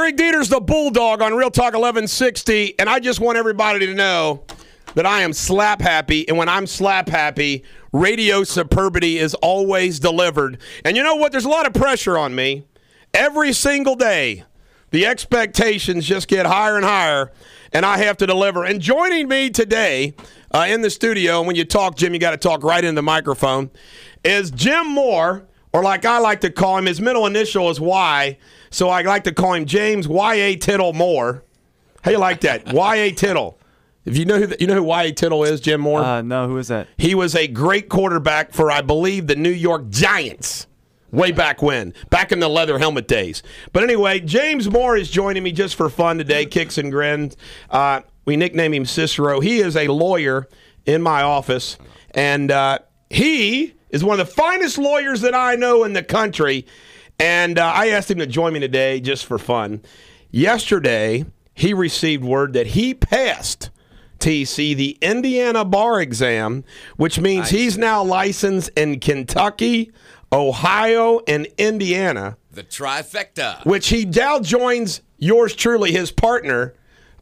Eric Deters, the Bulldog on Real Talk 1160, and I just want everybody to know that I am slap happy, and when I'm slap happy, radio superbity is always delivered. And you know what? There's a lot of pressure on me. Every single day, the expectations just get higher and higher, and I have to deliver. And joining me today in the studio, and when you talk, Jim, you got to talk right into the microphone, is Jim Moore, or like I like to call him, his middle initial is Y, so I like to call him James Y.A. Tittle Moore. How you like that? Y.A. Tittle. If you know who Y.A. Tittle is, Jim Moore? No, who is that? He was a great quarterback for, I believe, the New York Giants way back when, back in the leather helmet days. But anyway, James Moore is joining me just for fun today, kicks and grins. We nickname him Cicero. He is a lawyer in my office, and he is one of the finest lawyers that I know in the country, and I asked him to join me today just for fun. Yesterday, he received word that he passed TC the Indiana bar exam, which means he's now licensed in Kentucky, Ohio, and Indiana. The trifecta. Which he now joins yours truly, his partner.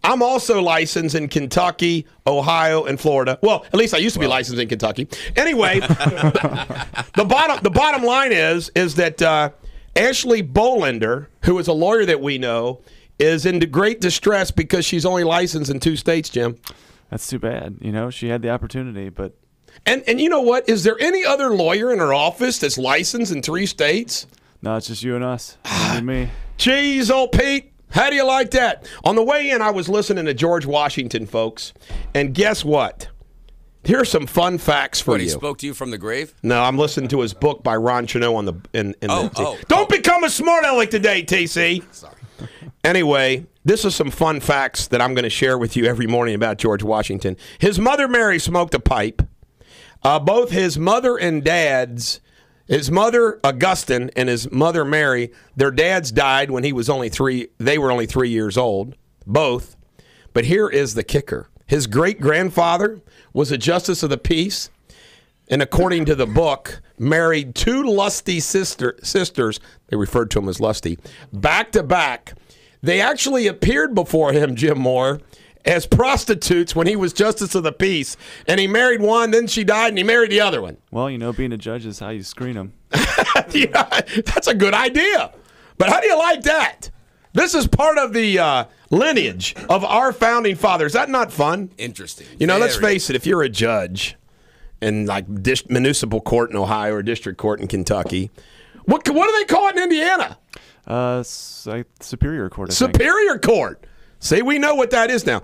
I'm also licensed in Kentucky, Ohio, and Florida. Well, at least I used to be licensed in Kentucky. Anyway, the bottom line is that Ashley Bolender, who is a lawyer that we know, is in great distress because she's only licensed in 2 states, Jim. That's too bad. You know, she had the opportunity, but... And you know what? Is there any other lawyer in her office that's licensed in 3 states? No, it's just you and us. You and me. Jeez, old Pete. How do you like that? On the way in, I was listening to George Washington, folks, and guess what? Here's some fun facts for you. He spoke to you from the grave? No, I'm listening to his book by Ron Chernow on the. Don't become a smart aleck today, TC. Sorry. Anyway, this is some fun facts that I'm going to share with you every morning about George Washington. His mother Mary smoked a pipe. Both his mother and dad's. His mother, Augustine, and his mother, Mary, their dads died when he was only 3. They were only 3 years old, both. But here is the kicker. His great-grandfather was a justice of the peace, and according to the book, married 2 lusty sisters. They referred to him as lusty. Back to back. They actually appeared before him, Jim Moore, as prostitutes when he was justice of the peace. And he married one, then she died, and he married the other one. Well, you know, being a judge is how you screen them. Yeah, that's a good idea. But how do you like that? This is part of the lineage of our founding fathers. Is that not fun? Interesting. You know, let's face it, if you're a judge in like municipal court in Ohio or district court in Kentucky, what do they call it in Indiana? Superior court, I think. Superior court. See, we know what that is now.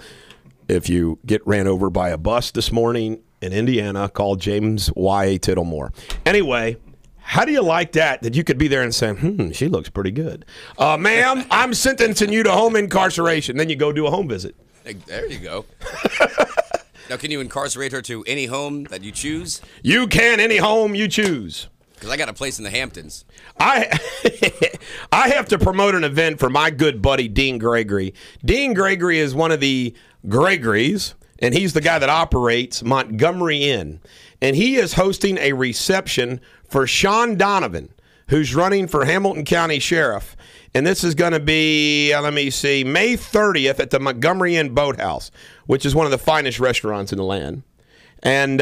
If you get ran over by a bus this morning in Indiana, call James Y.A. Tittle Moore. Anyway, how do you like that you could be there and say, she looks pretty good. Ma'am, I'm sentencing you to home incarceration. Then you go do a home visit. There you go. Now, can you incarcerate her to any home that you choose? You can, any home you choose. Because I got a place in the Hamptons. I have to promote an event for my good buddy, Dean Gregory. Dean Gregory is one of the Gregorys, and he's the guy that operates Montgomery Inn. And he is hosting a reception for Sean Donovan, who's running for Hamilton County Sheriff. And this is going to be, May 30th at the Montgomery Inn Boathouse, which is one of the finest restaurants in the land. And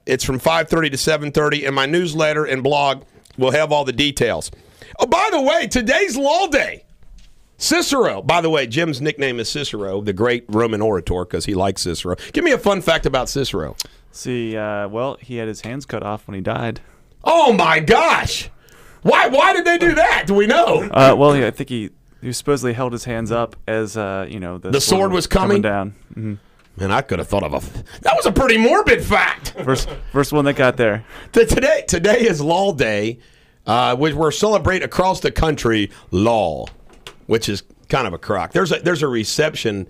it's from 5:30 to 7:30, and my newsletter and blog will have all the details. Oh, by the way, today's Law Day. Cicero. By the way, Jim's nickname is Cicero, the great Roman orator, because he likes Cicero. Give me a fun fact about Cicero. See, well, he had his hands cut off when he died. Oh, my gosh. Why did they do that? Do we know? Well, yeah, I think he supposedly held his hands up as, the sword was coming down. Mm-hmm. Man, I could have thought of that was a pretty morbid fact. First one that got there. Today is Law Day, which we're celebrating across the country law, which is kind of a crock. There's a reception.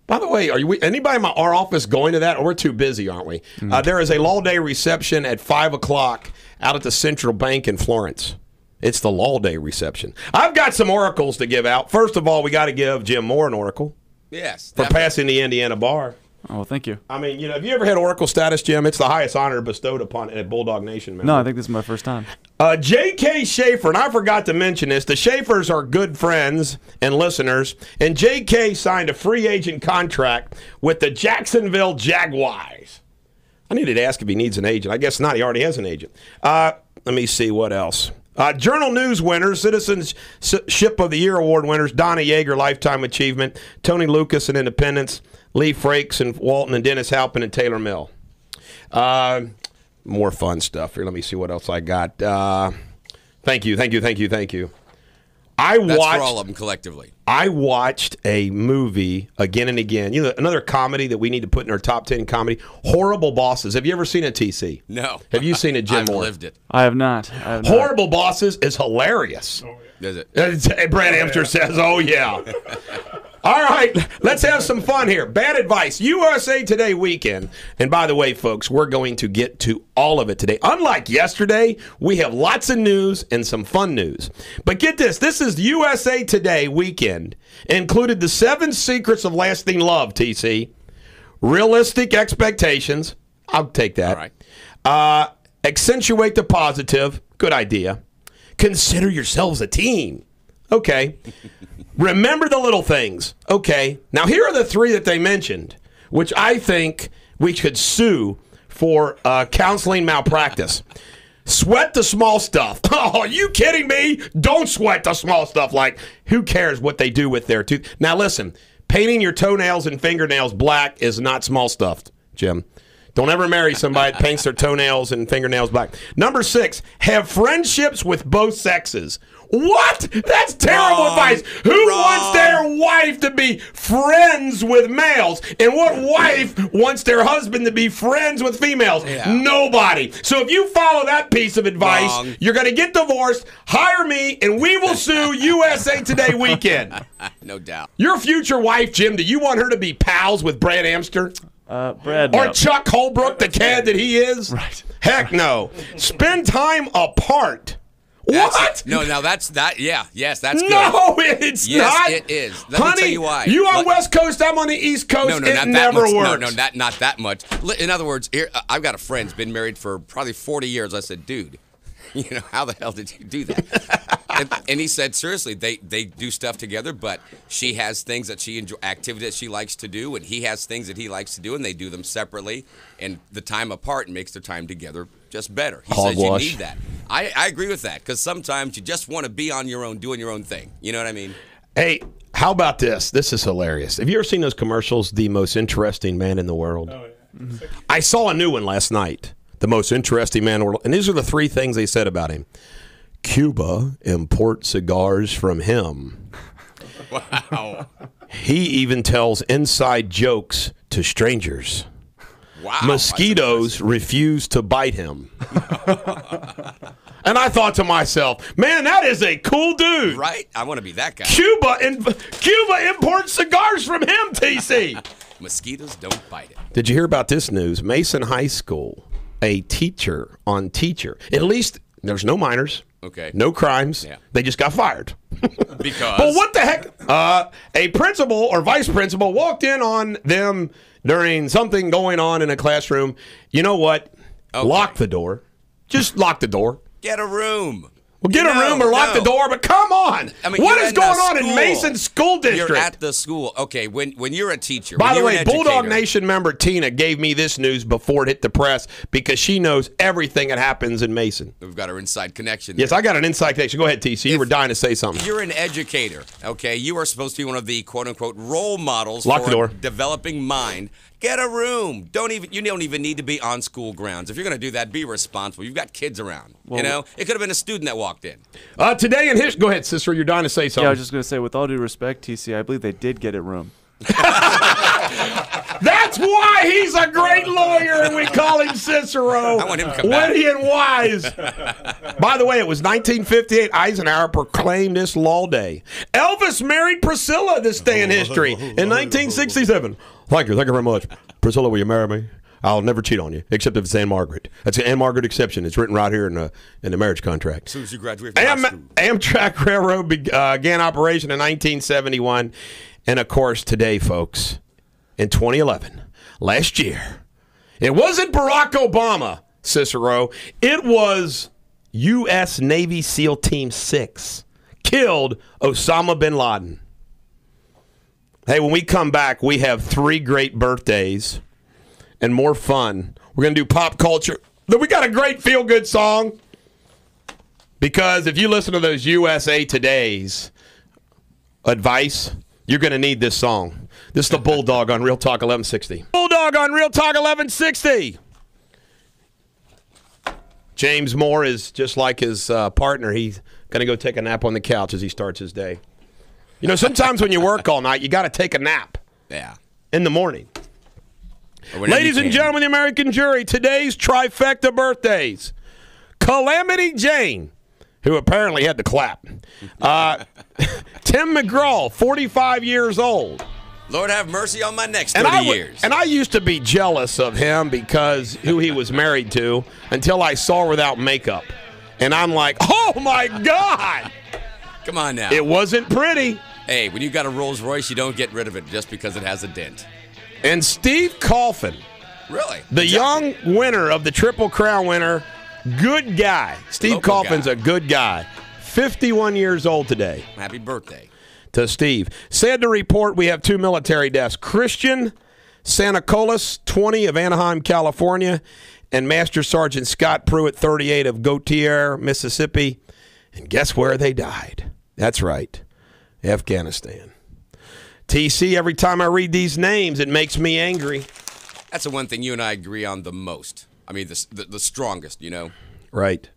By the way, anybody in our office going to that? Or we're too busy, aren't we? Mm-hmm. There is a Law Day reception at 5 o'clock out at the Central Bank in Florence. It's the Law Day reception. I've got some oracles to give out. First of all, we got to give Jim Moore an oracle. Yes. For passing the Indiana bar. Oh, well, thank you. I mean, have you ever had Oracle status, Jim? It's the highest honor bestowed upon a Bulldog Nation member. No, I think this is my first time. J.K. Schaefer, and I forgot to mention this, the Schaefers are good friends and listeners, and J.K. signed a free agent contract with the Jacksonville Jaguars. I needed to ask if he needs an agent. I guess not. He already has an agent. Let me see what else. Journal News winners, Citizenship of the Year award winners, Donna Yeager, Lifetime Achievement, Tony Lucas and Independence, Lee Frakes and Walton and Dennis Halpin and Taylor Mill. More fun stuff here. Let me see what else I got. Thank you. That's for all of them collectively. I watched a movie again and again. Another comedy that we need to put in our top 10 comedy, Horrible Bosses. Have you ever seen it, TC? No. Have you seen it, Jim I've Moore? lived it. I have not. Horrible Bosses is hilarious. Is it? Brad Amster says, oh, yeah. All right, let's have some fun here. Bad advice, USA Today weekend. And by the way, folks, we're going to get to all of it today. Unlike yesterday, we have lots of news and some fun news. But get this is USA Today weekend. Included the 7 secrets of lasting love, TC. Realistic expectations. I'll take that. All right. Accentuate the positive. Good idea. Consider yourselves a team. Okay. Remember the little things. Okay. Now, here are the 3 that they mentioned, which I think we could sue for counseling malpractice. Sweat the small stuff. Oh, are you kidding me? Don't sweat the small stuff. Like, who cares what they do with their tooth? Now, listen, painting your toenails and fingernails black is not small stuff, Jim. Don't ever marry somebody that paints their toenails and fingernails black. Number 6, have friendships with both sexes. What? That's terrible advice. Who wants their wife to be friends with males? And what wife wants their husband to be friends with females? Yeah. Nobody. So if you follow that piece of advice, you're going to get divorced. Hire me, and we will sue USA Today weekend. No doubt. Your future wife, Jim, do you want her to be pals with Brad Amster? Brad, Or no. Chuck Holbrook, the cad that he is? Right. Heck no. Spend time apart. What? No, now that's that. Yeah, yes, that's good. No, it's yes, not. it is. Let Honey, me tell you why. You on West Coast, I'm on the East Coast. No, it not never that much. works. No, not that much. In other words, here, I've got a friend who's been married for probably 40 years. I said, dude, how the hell did you do that? and he said, seriously, they do stuff together, but she has things that she enjoy, activities that she likes to do, and he has things that he likes to do, and they do them separately. And the time apart makes their time together just better. He says you need that. I agree with that, because sometimes you just want to be on your own, doing your own thing. You know what I mean? Hey, how about this? This is hilarious. Have you ever seen those commercials, The Most Interesting Man in the World? Oh, yeah. Mm-hmm. I saw a new one last night, The Most Interesting Man in the World. And these are the 3 things they said about him. Cuba imports cigars from him. Wow. He even tells inside jokes to strangers. Wow. Mosquitoes refuse to bite him. And I thought to myself, man, that is a cool dude. Right? I want to be that guy. Cuba imports cigars from him, TC. Mosquitoes don't bite it. Did you hear about this news? Mason High School, a teacher on teacher. At least there's no minors. Okay. No crimes. Yeah. They just got fired. Because? But what the heck? A principal or vice principal walked in on them during something going on in a classroom. You know what? Okay. Lock the door. Just lock the door. Get a room. Well, get a room or lock the door, but come on. I mean, what you're is in going a on in school. Mason School District? You're at the school. Okay, when you're a teacher. By when the you're way, an Bulldog educator- Nation member Tina gave me this news before it hit the press because she knows everything that happens in Mason. We've got our inside connection. Yes, there. I got an inside connection. Go ahead, TC. You were dying to say something. You're an educator, okay? You are supposed to be one of the quote-unquote role models Lock for the door. a developing mind. Get a room. You don't even need to be on school grounds. If you're going to do that, be responsible. You've got kids around. It could have been a student that walked in. Today in history, go ahead, sister. You're dying to say something. Yeah, I was just going to say, with all due respect, TC, I believe they did get it room. That's why he's a great lawyer, and we call him Cicero. I want him to come back. Witty and wise. By the way, it was 1958. Eisenhower proclaimed this law day. Elvis married Priscilla this day in history in 1967. Thank you very much. Priscilla, will you marry me? I'll never cheat on you, except if it's Ann Margaret. That's an Ann Margaret exception. It's written right here in the marriage contract. As soon as you graduate from high school. Amtrak Railroad began operation in 1971. And, of course, today, folks, in 2011, last year. It wasn't Barack Obama, Cicero. It was U.S. Navy SEAL Team 6 killed Osama bin Laden. Hey, when we come back, we have 3 great birthdays and more fun. We're going to do pop culture. Then we got a great feel-good song because if you listen to those USA Today's advice, you're going to need this song. This is the Bulldog on Real Talk 1160. Bulldog on Real Talk 1160. James Moore is just like his partner. He's going to go take a nap on the couch as he starts his day. You know, sometimes when you work all night, you got to take a nap. Yeah. In the morning. Ladies and gentlemen, the American jury, today's trifecta birthdays. Calamity Jane, who apparently had to clap. Tim McGraw, 45 years old. Lord have mercy on my next 30 years. And I used to be jealous of him because who he was married to until I saw her without makeup. And I'm like, oh, my God. Come on now. It wasn't pretty. Hey, when you got a Rolls Royce, you don't get rid of it just because it has a dent. And Steve Coffin. Really? The young winner of the Triple Crown winner, good guy. Steve Coffin's a good guy. 51 years old today. Happy birthday. To Steve. Sad to report we have 2 military deaths. Christian Santacolas, 20 of Anaheim, California, and Master Sergeant Scott Pruitt, 38 of Gautier, Mississippi. And guess where they died? That's right. Afghanistan. TC, every time I read these names, it makes me angry. That's the one thing you and I agree on the most. I mean, the strongest, you know? Right.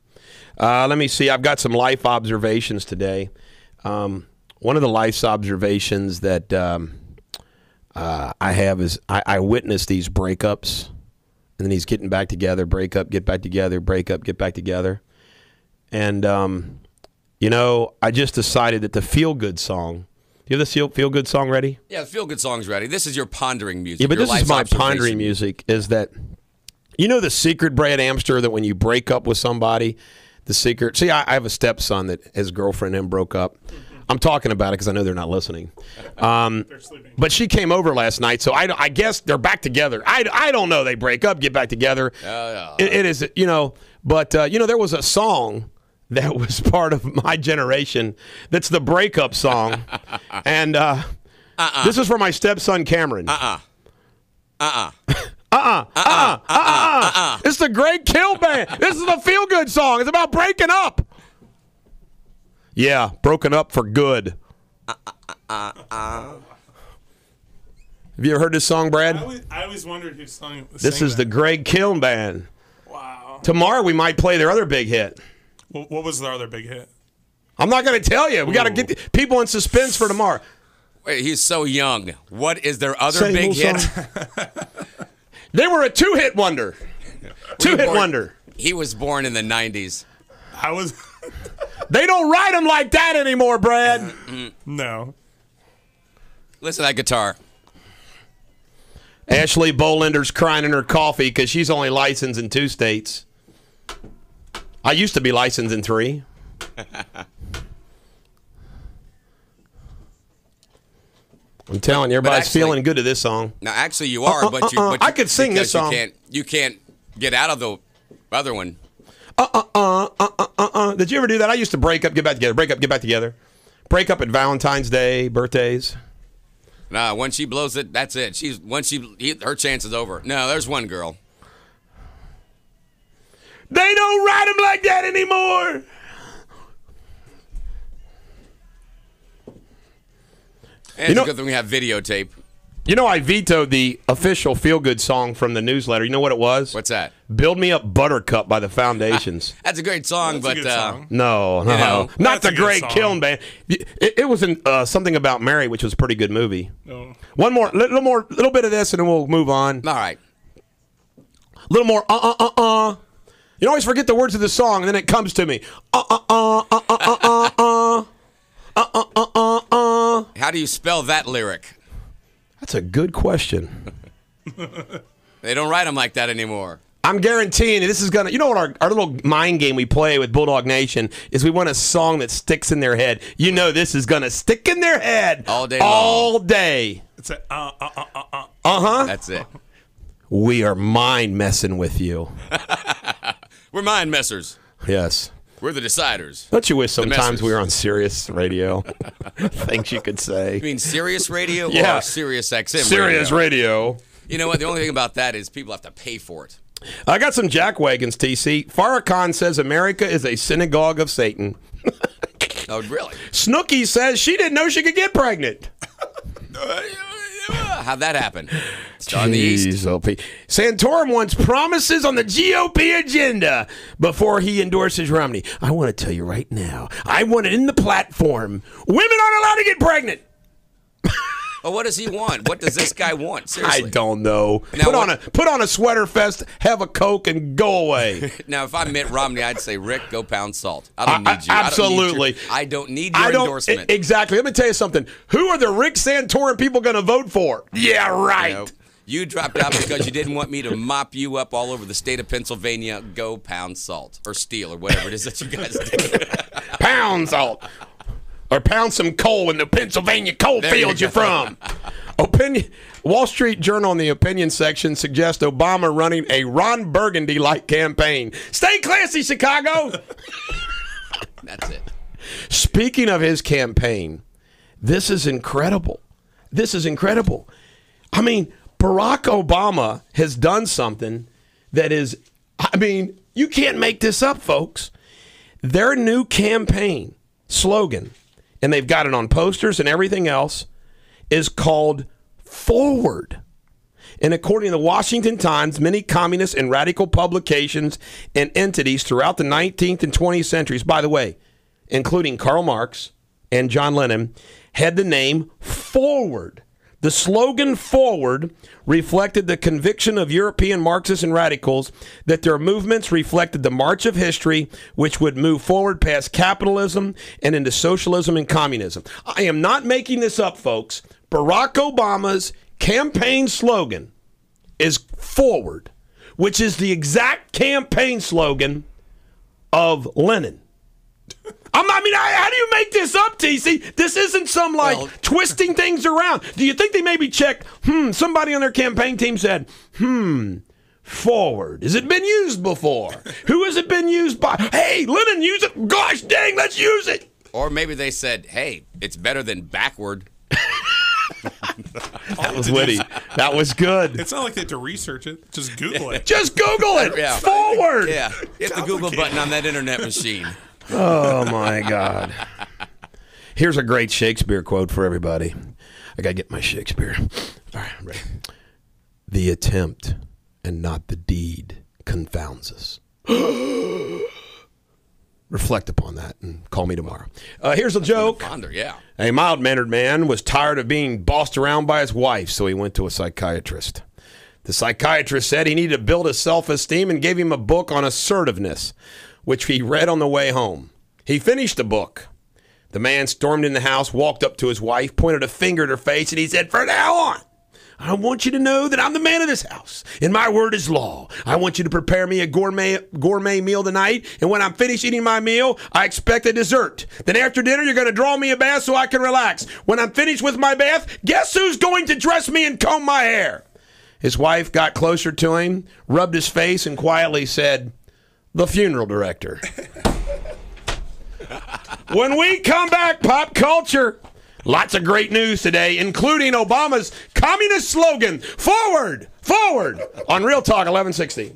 Let me see. I've got some life observations today. One of the life observations that I have is I witness these breakups, and then he's getting back together, break up, get back together, break up, get back together. And, you know, I just decided that the feel-good song, you have the feel-good song ready? Yeah, the feel-good song's ready. This is your pondering music. Yeah, but this is my pondering music, is that, you know the secret, Brad Amster, that when you break up with somebody, the secret, see, I have a stepson that his girlfriend and him broke up. I'm talking about it because I know they're not listening. They're sleeping. But she came over last night, so I guess they're back together. I don't know. They break up, get back together. It is, you know, but, you know, there was a song that was part of my generation that's the breakup song. And this is for my stepson, Cameron. It's the Great Kill Band. This is the feel-good song. It's about breaking up. Yeah, broken up for good. Have you ever heard this song, Brad? I always wondered who sang This is the Greg Kiln Band. Wow. Tomorrow we might play their other big hit. What was their other big hit? I'm not going to tell you. We got to get people in suspense for tomorrow. Wait, he's so young. What is their other big hit? They were a two-hit wonder. Two-hit wonder. He was born in the 90s. I was. They don't write them like that anymore, Brad. No. Listen to that guitar. Ashley Bolender's crying in her coffee because she's only licensed in 2 states. I used to be licensed in 3. I'm telling you, everybody's feeling good to this song. Now, actually, you are, but I could sing this song. You can't get out of the other one. Did you ever do that? I used to break up, get back together, break up, get back together. Break up at Valentine's Day, birthdays. Nah, once she blows it, that's it. Her chance is over. No, there's one girl. They don't write them like that anymore. And it's a good thing we have videotape. You know, I vetoed the official feel-good song from the newsletter. You know what it was? What's that? Build Me Up Buttercup by the Foundations. That's a great song, That's a good song. No, not the Great Kiln Band. It was in something about Mary, which was a pretty good movie. No. One more, little bit of this, and then we'll move on. All right. A little more, You always forget the words of the song, and then it comes to me. How do you spell that lyric? That's a good question. They don't write them like that anymore. I'm guaranteeing you this is going to... You know what our little mind game we play with Bulldog Nation is we want a song that sticks in their head. You know this is going to stick in their head all day long. All day. It's a Uh-huh. That's it. We are mind messing with you. We're mind messers. Yes. We're the deciders. Don't you wish sometimes messers. we were on Sirius Radio? Things you could say. You mean Sirius Radio Yeah. or Sirius XM Sirius Radio. You know what? The only thing about that is people have to pay for it. I got some jack wagons, TC. Farrakhan says America is a synagogue of Satan. Oh, really? Snooki says she didn't know she could get pregnant. How'd that happen? Star in the East. Jeez, OP. Santorum wants promises on the GOP agenda before he endorses Romney. I want to tell you right now, I want it in the platform. Women aren't allowed to get pregnant. Well, what does he want? What does this guy want? Seriously. I don't know. Now, Put on a sweater vest, have a Coke, and go away. Now, if I met Romney, I'd say, Rick, go pound salt. I don't need you. Absolutely. I don't need your endorsement. Exactly. Let me tell you something. Who are the Rick Santorum people going to vote for? Yeah, right. You know, you dropped out because you didn't want me to mop you up all over the state of Pennsylvania. Go pound salt or steel or whatever it is that you guys do. Pound salt. Or pound some coal in the Pennsylvania coal fields you're from. Wall Street Journal in the opinion section suggests Obama running a Ron Burgundy-like campaign. Stay classy, Chicago. That's it. Speaking of his campaign, this is incredible. This is incredible. I mean, Barack Obama has done something that is, I mean, you can't make this up, folks. Their new campaign slogan, and they've got it on posters and everything else, is called Forward. And according to the Washington Times, many communist and radical publications and entities throughout the 19th and 20th centuries, by the way, including Karl Marx and John Lennon, had the name Forward. The slogan Forward reflected the conviction of European Marxists and radicals that their movements reflected the march of history, which would move forward past capitalism and into socialism and communism. I am not making this up, folks. Barack Obama's campaign slogan is Forward, which is the exact campaign slogan of Lenin. How do you make this up, TC? This isn't some, twisting things around. Do you think they maybe checked, somebody on their campaign team said, Forward. Has it been used before? Who has it been used by? Hey, Lenin, use it. Gosh dang, let's use it. Or maybe they said, hey, it's better than backward. That was witty. That was good. It's not like they have to research it. Just Google it. Just Google it. Yeah. Forward. Yeah. Hit the Google button on that internet machine. Oh, my God. Here's a great Shakespeare quote for everybody. I got to get my Shakespeare. All right, I'm ready. The attempt and not the deed confounds us. Reflect upon that and call me tomorrow. Here's a joke. Ponder, yeah. A mild-mannered man was tired of being bossed around by his wife, so he went to a psychiatrist. The psychiatrist said he needed to build his self-esteem and gave him a book on assertiveness, which he read on the way home. He finished the book. The man stormed in the house, walked up to his wife, pointed a finger at her face, and he said, "From now on, I want you to know that I'm the man of this house, and my word is law. I want you to prepare me a gourmet meal tonight, and when I'm finished eating my meal, I expect a dessert. Then after dinner, you're going to draw me a bath so I can relax. When I'm finished with my bath, guess who's going to dress me and comb my hair?" His wife got closer to him, rubbed his face, and quietly said, "The funeral director." When we come back, pop culture. Lots of great news today, including Obama's communist slogan, Forward, Forward, on Real Talk 1160.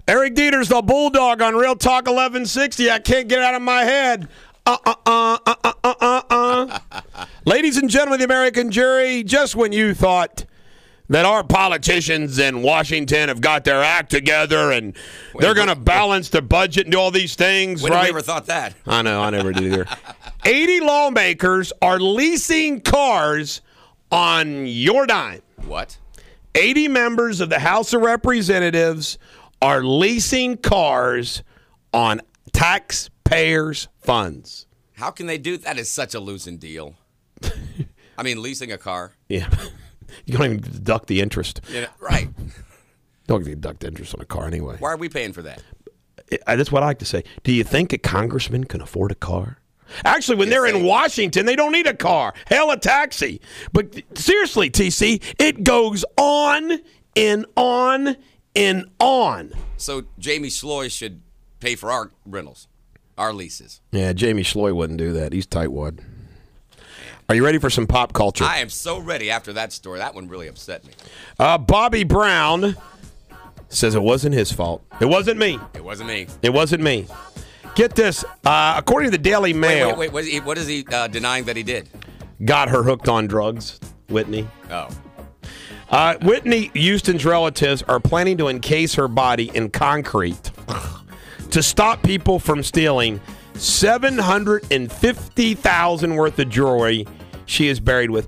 Eric Deters, the Bulldog, on Real Talk 1160. I can't get it out of my head. Ladies and gentlemen of the American jury, just when you thought that our politicians in Washington have got their act together and they're going to balance their budget and do all these things, When right? have we ever thought that? I know, I never did either. 80 lawmakers are leasing cars on your dime. What? 80 members of the House of Representatives are leasing cars on taxpayers' funds. How can they do that? Is such a losing deal. I mean, leasing a car. Yeah. You don't even deduct the interest. Yeah, right. Don't deduct interest on a car anyway. Why are we paying for that? That's what I like to say. Do you think a congressman can afford a car? Actually, when they're in Washington, they don't need a car. Hell, a taxi. But seriously, TC, it goes on and on and on. So Jamie Schloy should pay for our rentals, our leases. Yeah, Jamie Schloy wouldn't do that. He's tightwad. Are you ready for some pop culture? I am so ready after that story. That one really upset me. Bobby Brown says it wasn't his fault. It wasn't me. It wasn't me. It wasn't me. Get this. According to the Daily Mail. Wait. What is he denying that he did? Got her hooked on drugs, Whitney. Oh. Whitney Houston's relatives are planning to encase her body in concrete to stop people from stealing $750,000 worth of jewelry she is buried with.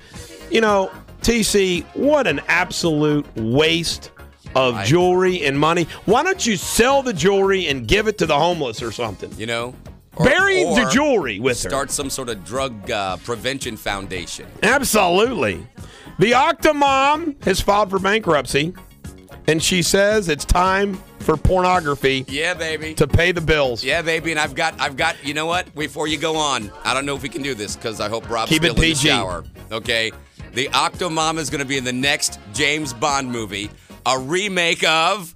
You know, TC, what an absolute waste of jewelry and money. Why don't you sell the jewelry and give it to the homeless or something? You know? Bury the jewelry with her. Start some sort of drug prevention foundation. Absolutely. The Octomom has filed for bankruptcy, and she says it's time for pornography. Yeah, baby. To pay the bills. Yeah, baby. And I've got. You know what? Before you go on, I don't know if we can do this because I hope Rob's Keep still it in PG. the shower. Okay. The Octomom is going to be in the next James Bond movie, a remake of.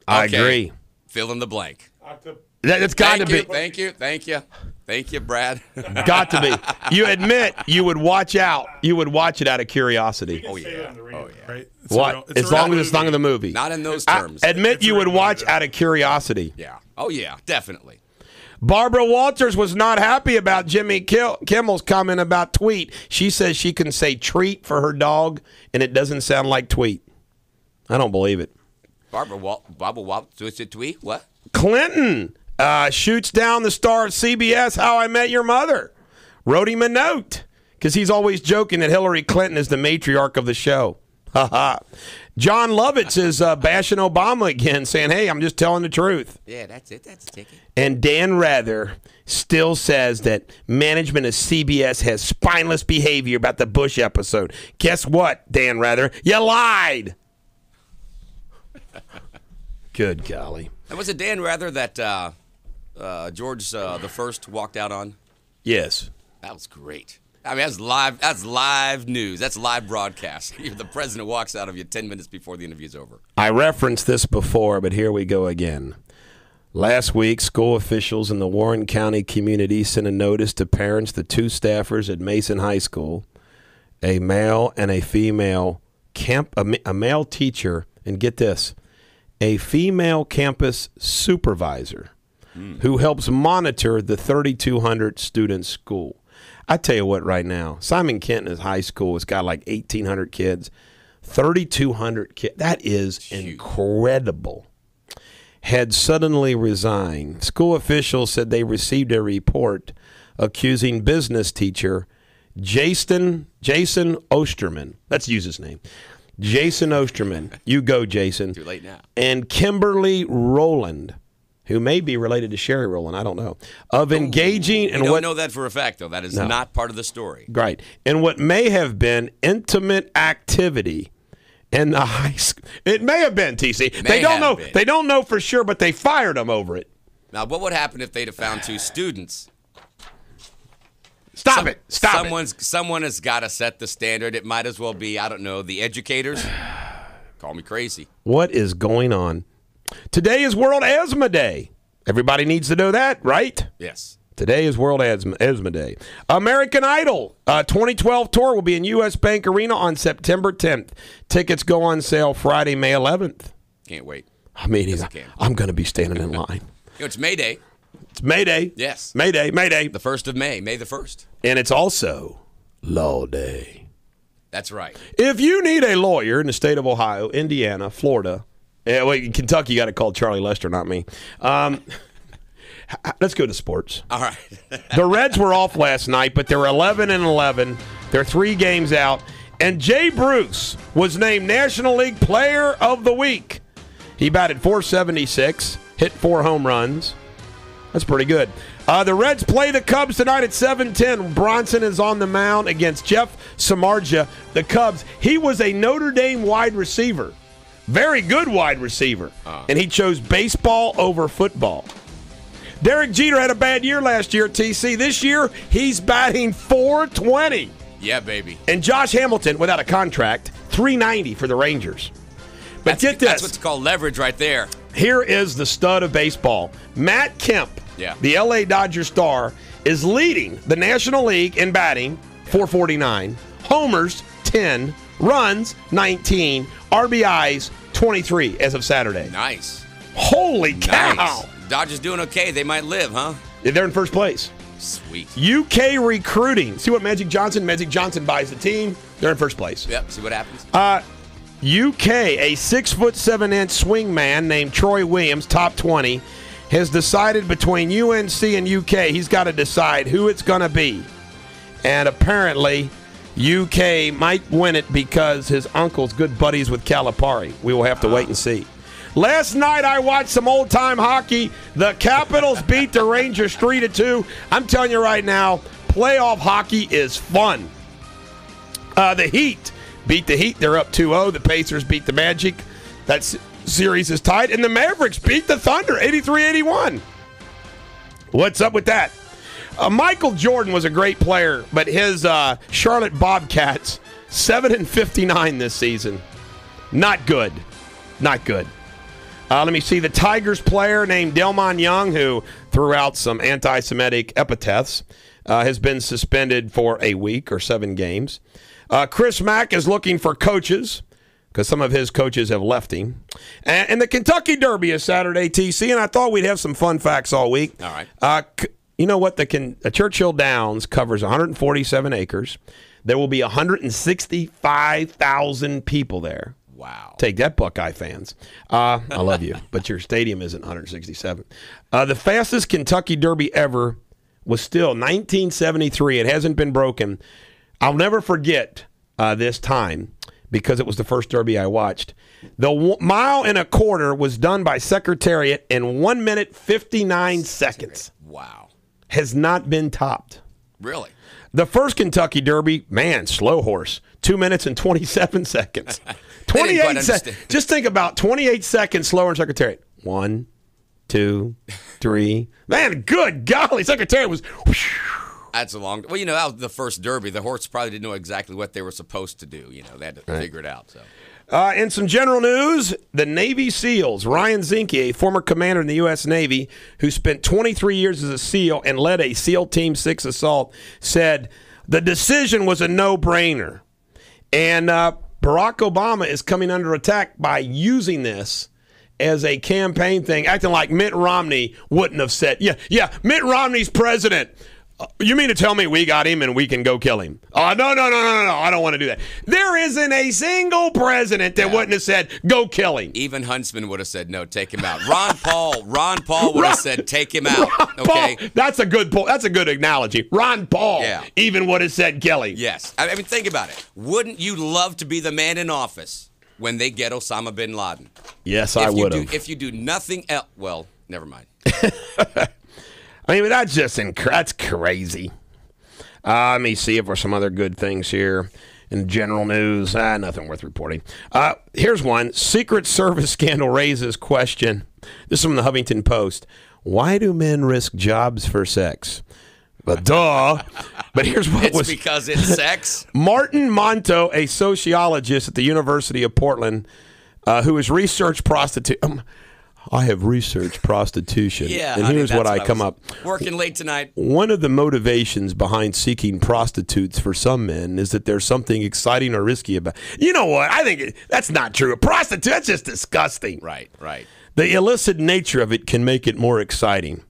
I agree. Fill in the blank. It's got to be. Thank you, Brad. Got to be. You admit you would watch out. You would watch it out of curiosity. Oh yeah. Right? What? As long as it's not in the movie. Not in those terms. Admit you would watch out of curiosity. Yeah. Oh yeah, definitely. Barbara Walters was not happy about Jimmy Kimmel's comment about tweet. She says she can say treat for her dog, and it doesn't sound like tweet. I don't believe it. Barbara Walters tweet? What? Clinton shoots down the star of CBS, How I Met Your Mother. Wrote him a note because he's always joking that Hillary Clinton is the matriarch of the show. John Lovitz is bashing Obama again, saying, hey, I'm just telling the truth. Yeah, that's it. That's a ticket. And Dan Rather still says that management of CBS has spineless behavior about the Bush episode. Guess what, Dan Rather? You lied. Good golly. And was it Dan Rather that George the First walked out on? Yes. That was great. I mean, that's live. That's live news. That's live broadcast. The president walks out of you 10 minutes before the interview's over. I referenced this before, but here we go again. Last week, school officials in the Warren County community sent a notice to parents, the two staffers at Mason High School, a male and a female a male teacher, and get this, a female campus supervisor who helps monitor the 3,200 student school. I tell you what right now, Simon Kenton's high school has got like 1,800 kids, 3,200 kids. That is incredible. Had suddenly resigned. School officials said they received a report accusing business teacher Jason Osterman. Let's use his name. Jason Osterman. You go, Jason. Too late now. And Kimberly Rowland, who may be related to Sherry Rowland, I don't know, of engaging in what... what... We don't know that for a fact, though. That is not part of the story. Right. In what may have been intimate activity in the high school. It may have been, TC. They don't know. They don't know for sure, but they fired him over it. Now, what would happen if they'd have found two students? Stop it. Someone has got to set the standard. It might as well be, I don't know, the educators. Call me crazy. What is going on? Today is World Asthma Day. Everybody needs to know that, right? Yes. Today is World Asthma Day. American Idol 2012 tour will be in U.S. Bank Arena on September 10th. Tickets go on sale Friday, May 11th. Can't wait. I mean, I'm going to be standing in line. It's May Day. It's May Day. Yes. May Day. The 1st of May. May the 1st. And it's also Law Day. That's right. If you need a lawyer in the state of Ohio, Indiana, Florida, Kentucky, you got to call Charlie Lester, not me. Let's go to sports. All right. The Reds were off last night, but they're 11-11. They're 3 games out. And Jay Bruce was named National League Player of the Week. He batted .476, hit 4 home runs. That's pretty good. The Reds play the Cubs tonight at 7:10. Bronson is on the mound against Jeff Samardzija. The Cubs, he was a Notre Dame wide receiver. Very good wide receiver. And he chose baseball over football. Derek Jeter had a bad year last year at TC. This year, he's batting .420. Yeah, baby. And Josh Hamilton, without a contract, $390 for the Rangers. But get this. That's what's called leverage right there. Here is the stud of baseball. Matt Kemp, the LA Dodger star, is leading the National League in batting, .449, homers, 10, runs, 19, RBIs, 23 as of Saturday. Nice. Holy cow. Nice. Dodgers doing okay. They might live, huh? They're in first place. Sweet. UK recruiting. See what Magic Johnson buys the team. They're in first place. Yep, see what happens. UK, a 6'7" swingman named Troy Williams, top 20, has decided between UNC and UK, he's got to decide who it's going to be. And apparently, UK might win it because his uncle's good buddies with Calipari. We will have to wait and see. Last night, I watched some old-time hockey. The Capitals beat the Rangers 3-2. I'm telling you right now, playoff hockey is fun. The Heat beat the Heat. They're up 2-0. The Pacers beat the Magic. That series is tied. And the Mavericks beat the Thunder 83-81. What's up with that? Michael Jordan was a great player, but his Charlotte Bobcats, 7-59 this season. Not good. Not good. Let me see. The Tigers player named Delmon Young, who threw out some anti-Semitic epithets, has been suspended for a week or 7 games. Chris Mack is looking for coaches because some of his coaches have left him. And the Kentucky Derby is Saturday, TC, and I thought we'd have some fun facts all week. All right. You know what? The Churchill Downs covers 147 acres. There will be 165,000 people there. Wow. Take that, Buckeye fans. I love you, but your stadium isn't 167. The fastest Kentucky Derby ever was still 1973. It hasn't been broken. I'll never forget this time because it was the first Derby I watched. The mile and a quarter was done by Secretariat in 1 minute, 59 seconds. Wow. Has not been topped. Really? The first Kentucky Derby, man, slow horse, 2 minutes and 27 seconds. 28 seconds. Just think about 28 seconds slower in Secretariat. 1, 2, 3. Man, good golly, Secretariat was. Whoosh. That's a long. Well, that was the first Derby. The horse probably didn't know exactly what they were supposed to do. They had to figure it out. So. In some general news, the Navy SEALs, Ryan Zinke, a former commander in the U.S. Navy who spent 23 years as a SEAL and led a SEAL Team 6 assault, said the decision was a no-brainer. And Barack Obama is coming under attack by using this as a campaign thing, acting like Mitt Romney wouldn't have said, yeah, Mitt Romney's president. You mean to tell me we got him and we can go kill him? Oh, no, I don't want to do that. There isn't a single president that wouldn't have said, go kill him. Even Huntsman would have said, no, take him out. Ron Paul would have said, take him out. Okay, Paul, that's a good analogy. Ron Paul even would have said, kill him. Yes. I mean, think about it. Wouldn't you love to be the man in office when they get Osama bin Laden? Yes, I would have. If you do nothing else, well, never mind. I mean, that's crazy. Let me see if there's some other good things here in general news. Nothing worth reporting. Here's one. Secret Service scandal raises question. This is from the Huffington Post. Why do men risk jobs for sex? But duh. But here's what it's because it's sex. Martin Monto, a sociologist at the University of Portland, who has researched prostitution. I have researched prostitution, and here's what I come up. Working late tonight. One of the motivations behind seeking prostitutes for some men is that there's something exciting or risky about. You know what? I think that's not true. A prostitute, that's just disgusting. Right. The illicit nature of it can make it more exciting.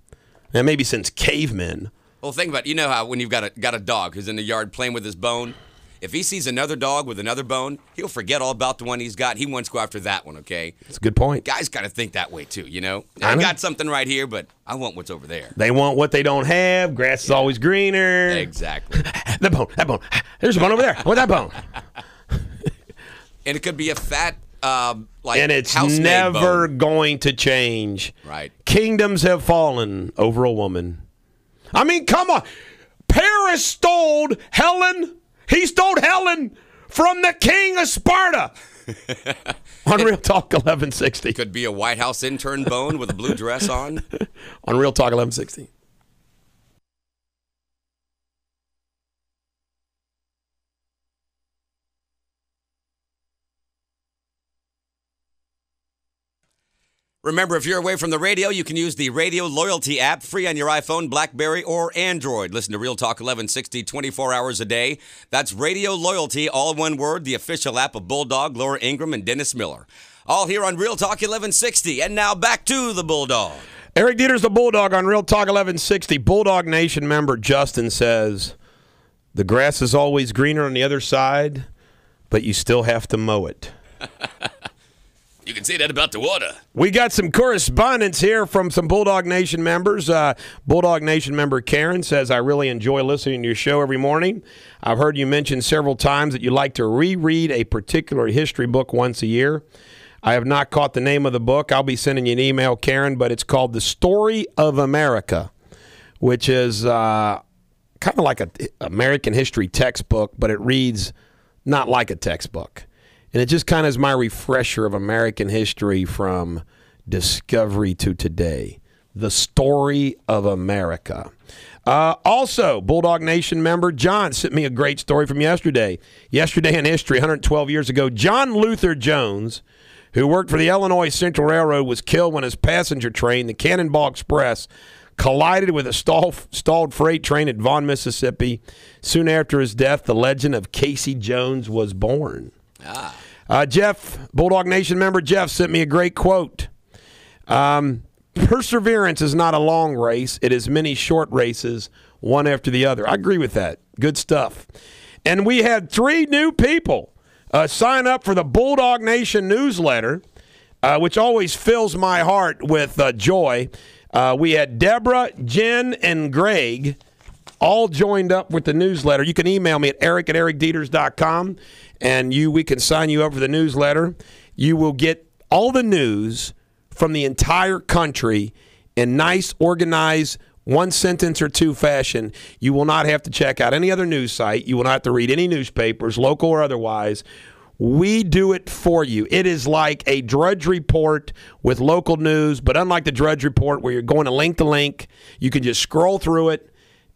Now, maybe since cavemen. Well, think about it. You know how when you've got a dog who's in the yard playing with his bone, if he sees another dog with another bone, he'll forget all about the one he's got. He wants to go after that one, okay? That's a good point. Guys got to think that way, too, I got something right here, but I want what's over there. They want what they don't have. Grass is always greener. Exactly. That bone. There's a bone over there. I want that bone. And it could be a fat, and it's never going to change. Right. Kingdoms have fallen over a woman. I mean, come on. Paris stole Helen. He stole Helen from the king of Sparta. On Real Talk 1160. Could be a White House intern bone with a blue dress on. On Real Talk 1160. Remember, if you're away from the radio, you can use the Radio Loyalty app, free on your iPhone, BlackBerry, or Android. Listen to Real Talk 1160 24 hours a day. That's Radio Loyalty, all one word, the official app of Bulldog, Laura Ingram, and Dennis Miller. All here on Real Talk 1160. And now back to the Bulldog. Eric Deters, the Bulldog, on Real Talk 1160. Bulldog Nation member Justin says, the grass is always greener on the other side, but you still have to mow it. You can say that about the water. We got some correspondence here from some Bulldog Nation members. Bulldog Nation member Karen says, I really enjoy listening to your show every morning. I've heard you mention several times that you like to reread a particular history book once a year. I have not caught the name of the book. I'll be sending you an email, Karen, but it's called The Story of America, which is kind of like an American history textbook, but it reads not like a textbook. And it just kind of is my refresher of American history from discovery to today. The Story of America. Also, Bulldog Nation member John sent me a great story from yesterday. Yesterday in history, 112 years ago, John Luther Jones, who worked for the Illinois Central Railroad, was killed when his passenger train, the Cannonball Express, collided with a stalled freight train at Vaughan, Mississippi. Soon after his death, the legend of Casey Jones was born. Jeff, Bulldog Nation member Jeff, sent me a great quote. Perseverance is not a long race. It is many short races, one after the other. I agree with that. Good stuff. And we had 3 new people sign up for the Bulldog Nation newsletter, which always fills my heart with joy. We had Deborah, Jen, and Greg all joined up with the newsletter. You can email me at eric@ericdeters.com, and we can sign you up for the newsletter. You will get all the news from the entire country in nice, organized, one sentence or two fashion. You will not have to check out any other news site. You will not have to read any newspapers, local or otherwise. We do it for you. It is like a Drudge Report with local news, but unlike the Drudge Report where you're going to link, you can just scroll through it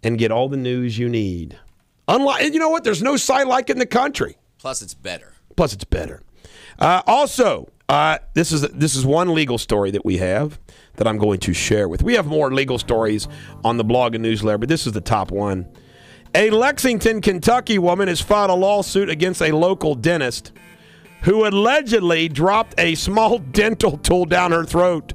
and get all the news you need. And you know what? There's no site like it in the country. Plus, it's better. Also, this is one legal story that we have that I'm going to share with. We have more legal stories on the blog and newsletter, but this is the top one. A Lexington, Kentucky woman has filed a lawsuit against a local dentist who allegedly dropped a small dental tool down her throat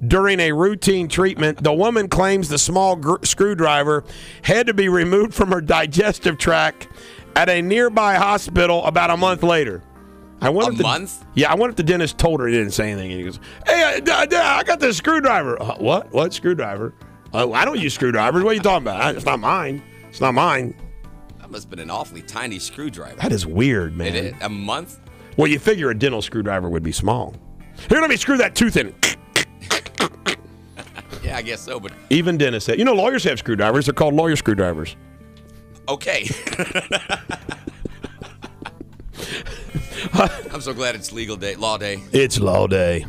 during a routine treatment. The woman claims the small screwdriver had to be removed from her digestive tract at a nearby hospital about a month later. I wonder a month? Yeah, I wonder if the dentist told her. He didn't say anything. He goes, hey, I got this screwdriver. What? What screwdriver? I don't use screwdrivers. What are you talking about? It's not mine. It's not mine. That must have been an awfully tiny screwdriver. That is weird, man. It is. A month? Well, you figure a dental screwdriver would be small. Here, let me screw that tooth in. Yeah, I guess so, but... Even dentists have. You know, lawyers have screwdrivers. They're called lawyer screwdrivers. Okay. I'm so glad it's law day. It's law day.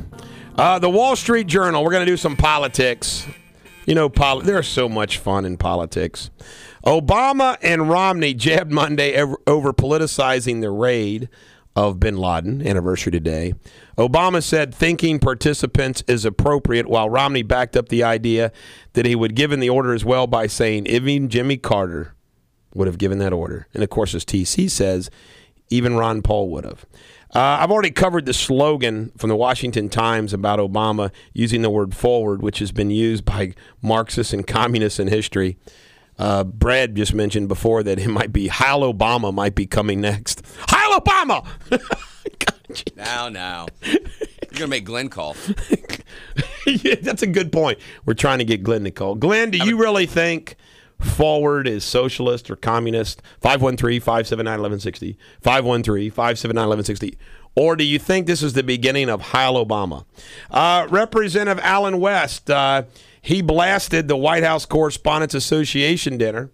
The Wall Street Journal, we're going to do some politics. You know, there's so much fun in politics. Obama and Romney jabbed Monday over politicizing the raid of bin Laden, anniversary today. Obama said thinking participants is appropriate, while Romney backed up the idea that he would give in the order as well by saying even Jimmy Carter would have given that order. And, of course, as TC says, even Ron Paul would have. I've already covered the slogan from the Washington Times about Obama using the word forward, which has been used by Marxists and communists in history. Brad just mentioned before that it might be Heil Obama might be coming next. Heil Obama! Now. You're going to make Glenn call. Yeah, that's a good point. We're trying to get Glenn to call. Glenn, do you really think forward is socialist or communist? 513-579-1160. 513-579-1160. Or do you think this is the beginning of Heil Obama? Representative Alan West, he blasted the White House Correspondents Association dinner.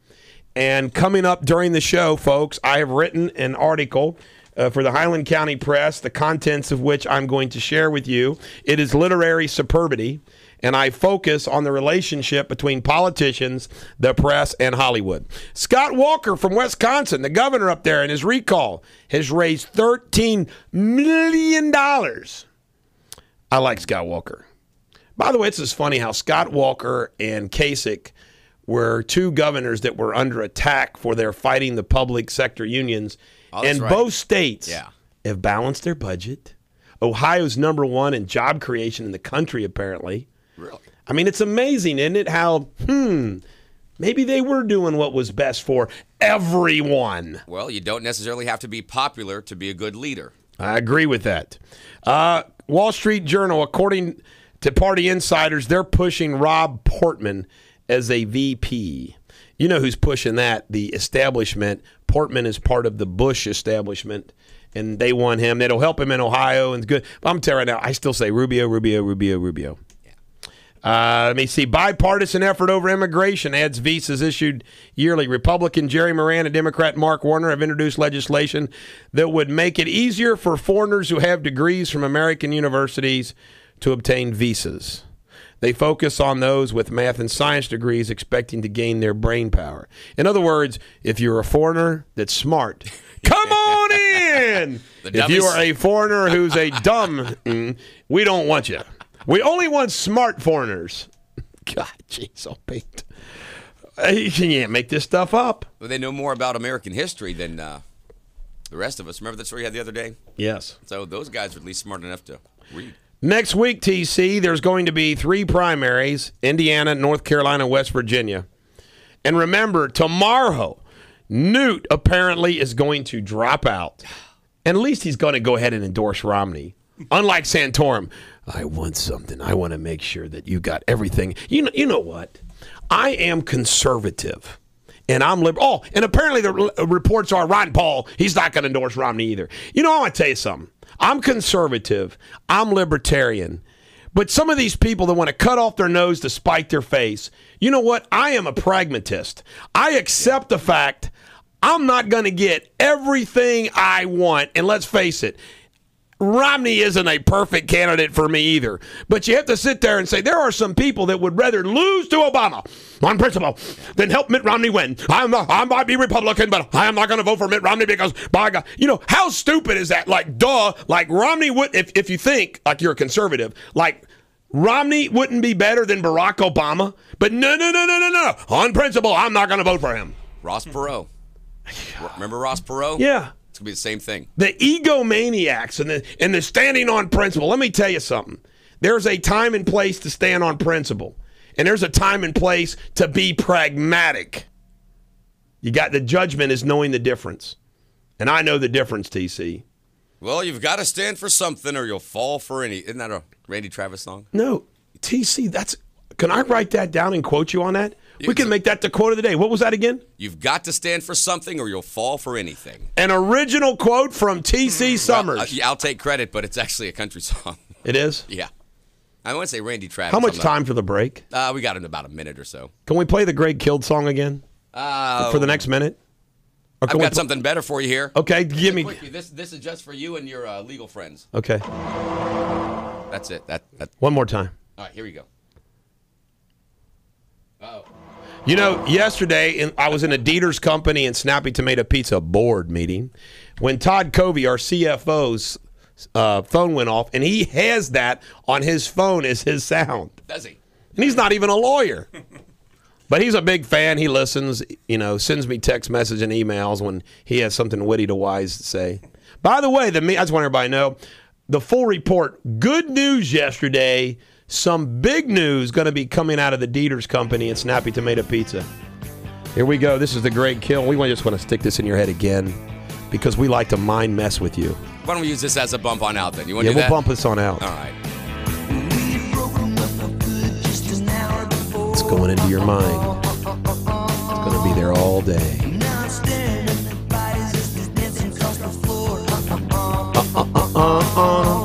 And coming up during the show, folks, I have written an article for the Highland County Press, the contents of which I'm going to share with you. It is literary superbity, and I focus on the relationship between politicians, the press, and Hollywood. Scott Walker from Wisconsin, the governor up there, in his recall, has raised $13 million. I like Scott Walker. By the way, it's just funny how Scott Walker and Kasich were two governors that were under attack for their fighting the public sector unions. And right. Both states have balanced their budget. Ohio's number one in job creation in the country, apparently. Really? I mean, it's amazing, isn't it, how, maybe they were doing what was best for everyone. Well, you don't necessarily have to be popular to be a good leader. I agree with that. Wall Street Journal, according to party insiders, they're pushing Rob Portman as a VP. You know who's pushing that? The establishment. Portman is part of the Bush establishment, and they want him. It'll help him in Ohio, and good. But I'm telling you right now, I still say Rubio. Let me see. Bipartisan effort over immigration adds visas issued yearly. Republican Jerry Moran and Democrat Mark Warner have introduced legislation that would make it easier for foreigners who have degrees from American universities to obtain visas. They focus on those with math and science degrees expecting to gain their brain power. In other words, if you're a foreigner that's smart, come on in! If you are a foreigner who's a dumb, we don't want you. We only want smart foreigners. God, jeez, I'll paint. You can't make this stuff up. Well, they know more about American history than the rest of us. Remember that story you had the other day? Yes. So those guys are at least smart enough to read. Next week, TC, there's going to be 3 primaries, Indiana, North Carolina, West Virginia. And remember, tomorrow, Newt apparently is going to drop out. And at least he's going to go ahead and endorse Romney. Unlike Santorum, I want something. I want to make sure that you got everything. You know what? I am conservative. And I'm liberal. Oh, and apparently the reports are Ron Paul, he's not going to endorse Romney either. You know, I want to tell you something. I'm conservative. I'm libertarian. But some of these people that want to cut off their nose to spite their face, you know what? I am a pragmatist. I accept the fact I'm not going to get everything I want. And let's face it, Romney isn't a perfect candidate for me either. But you have to sit there and say, there are some people that would rather lose to Obama on principle than help Mitt Romney win. I might be Republican, but I am not going to vote for Mitt Romney because, by God, you know, how stupid is that? Like, duh, like Romney would, if you think like you're a conservative, like Romney wouldn't be better than Barack Obama. But no. On principle, I'm not going to vote for him. Ross Perot. Remember Ross Perot? Yeah. It's going to be the same thing. The egomaniacs and the standing on principle. Let me tell you something. There's a time and place to stand on principle. And there's a time and place to be pragmatic. You got the judgment is knowing the difference. And I know the difference, TC. Well, you've got to stand for something or you'll fall for any. Isn't that a Randy Travis song? No. TC, can I write that down and quote you on that? We can make that the quote of the day. What was that again? You've got to stand for something or you'll fall for anything. An original quote from T.C. Summers. Well, I'll take credit, but it's actually a country song. It is? Yeah. I want to say Randy Travis. How much time for the break? We got in about a minute or so. Can we play the Greg Killed song again? For the next minute? I've got something better for you here. Okay, give me. Quickie. This is just for you and your legal friends. Okay. That's it. That. One more time. All right, here we go. Uh-oh. You know, yesterday I was in a Deters Company and Snappy Tomato Pizza board meeting when Todd Covey, our CFO's phone went off, and he has that on his phone as his sound. Does he? And he's not even a lawyer. But he's a big fan. He listens, sends me text message and emails when he has something witty to wise to say. By the way, I just want everybody to know, the full report, good news yesterday. Some big news going to be coming out of the Deters Company and Snappy Tomato Pizza. Here we go. This is the Greg Kill. We just want to stick this in your head again because we like to mind mess with you. Why don't we use this as a bump on out then? You want to do we'll that? bump this on out. All right. It's going into your mind. It's going to be there all day.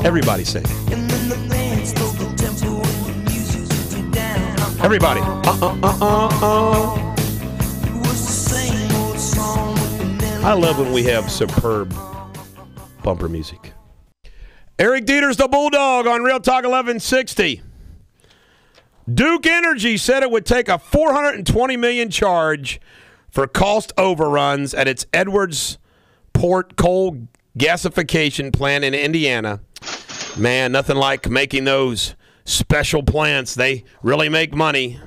Everybody sing. Everybody. I love when we have superb bumper music. Eric Deters, the Bulldog, on Real Talk 1160. Duke Energy said it would take a $420 million charge for cost overruns at its Edwardsport coal gasification plant in Indiana. Man, nothing like making those special plants. They really make money.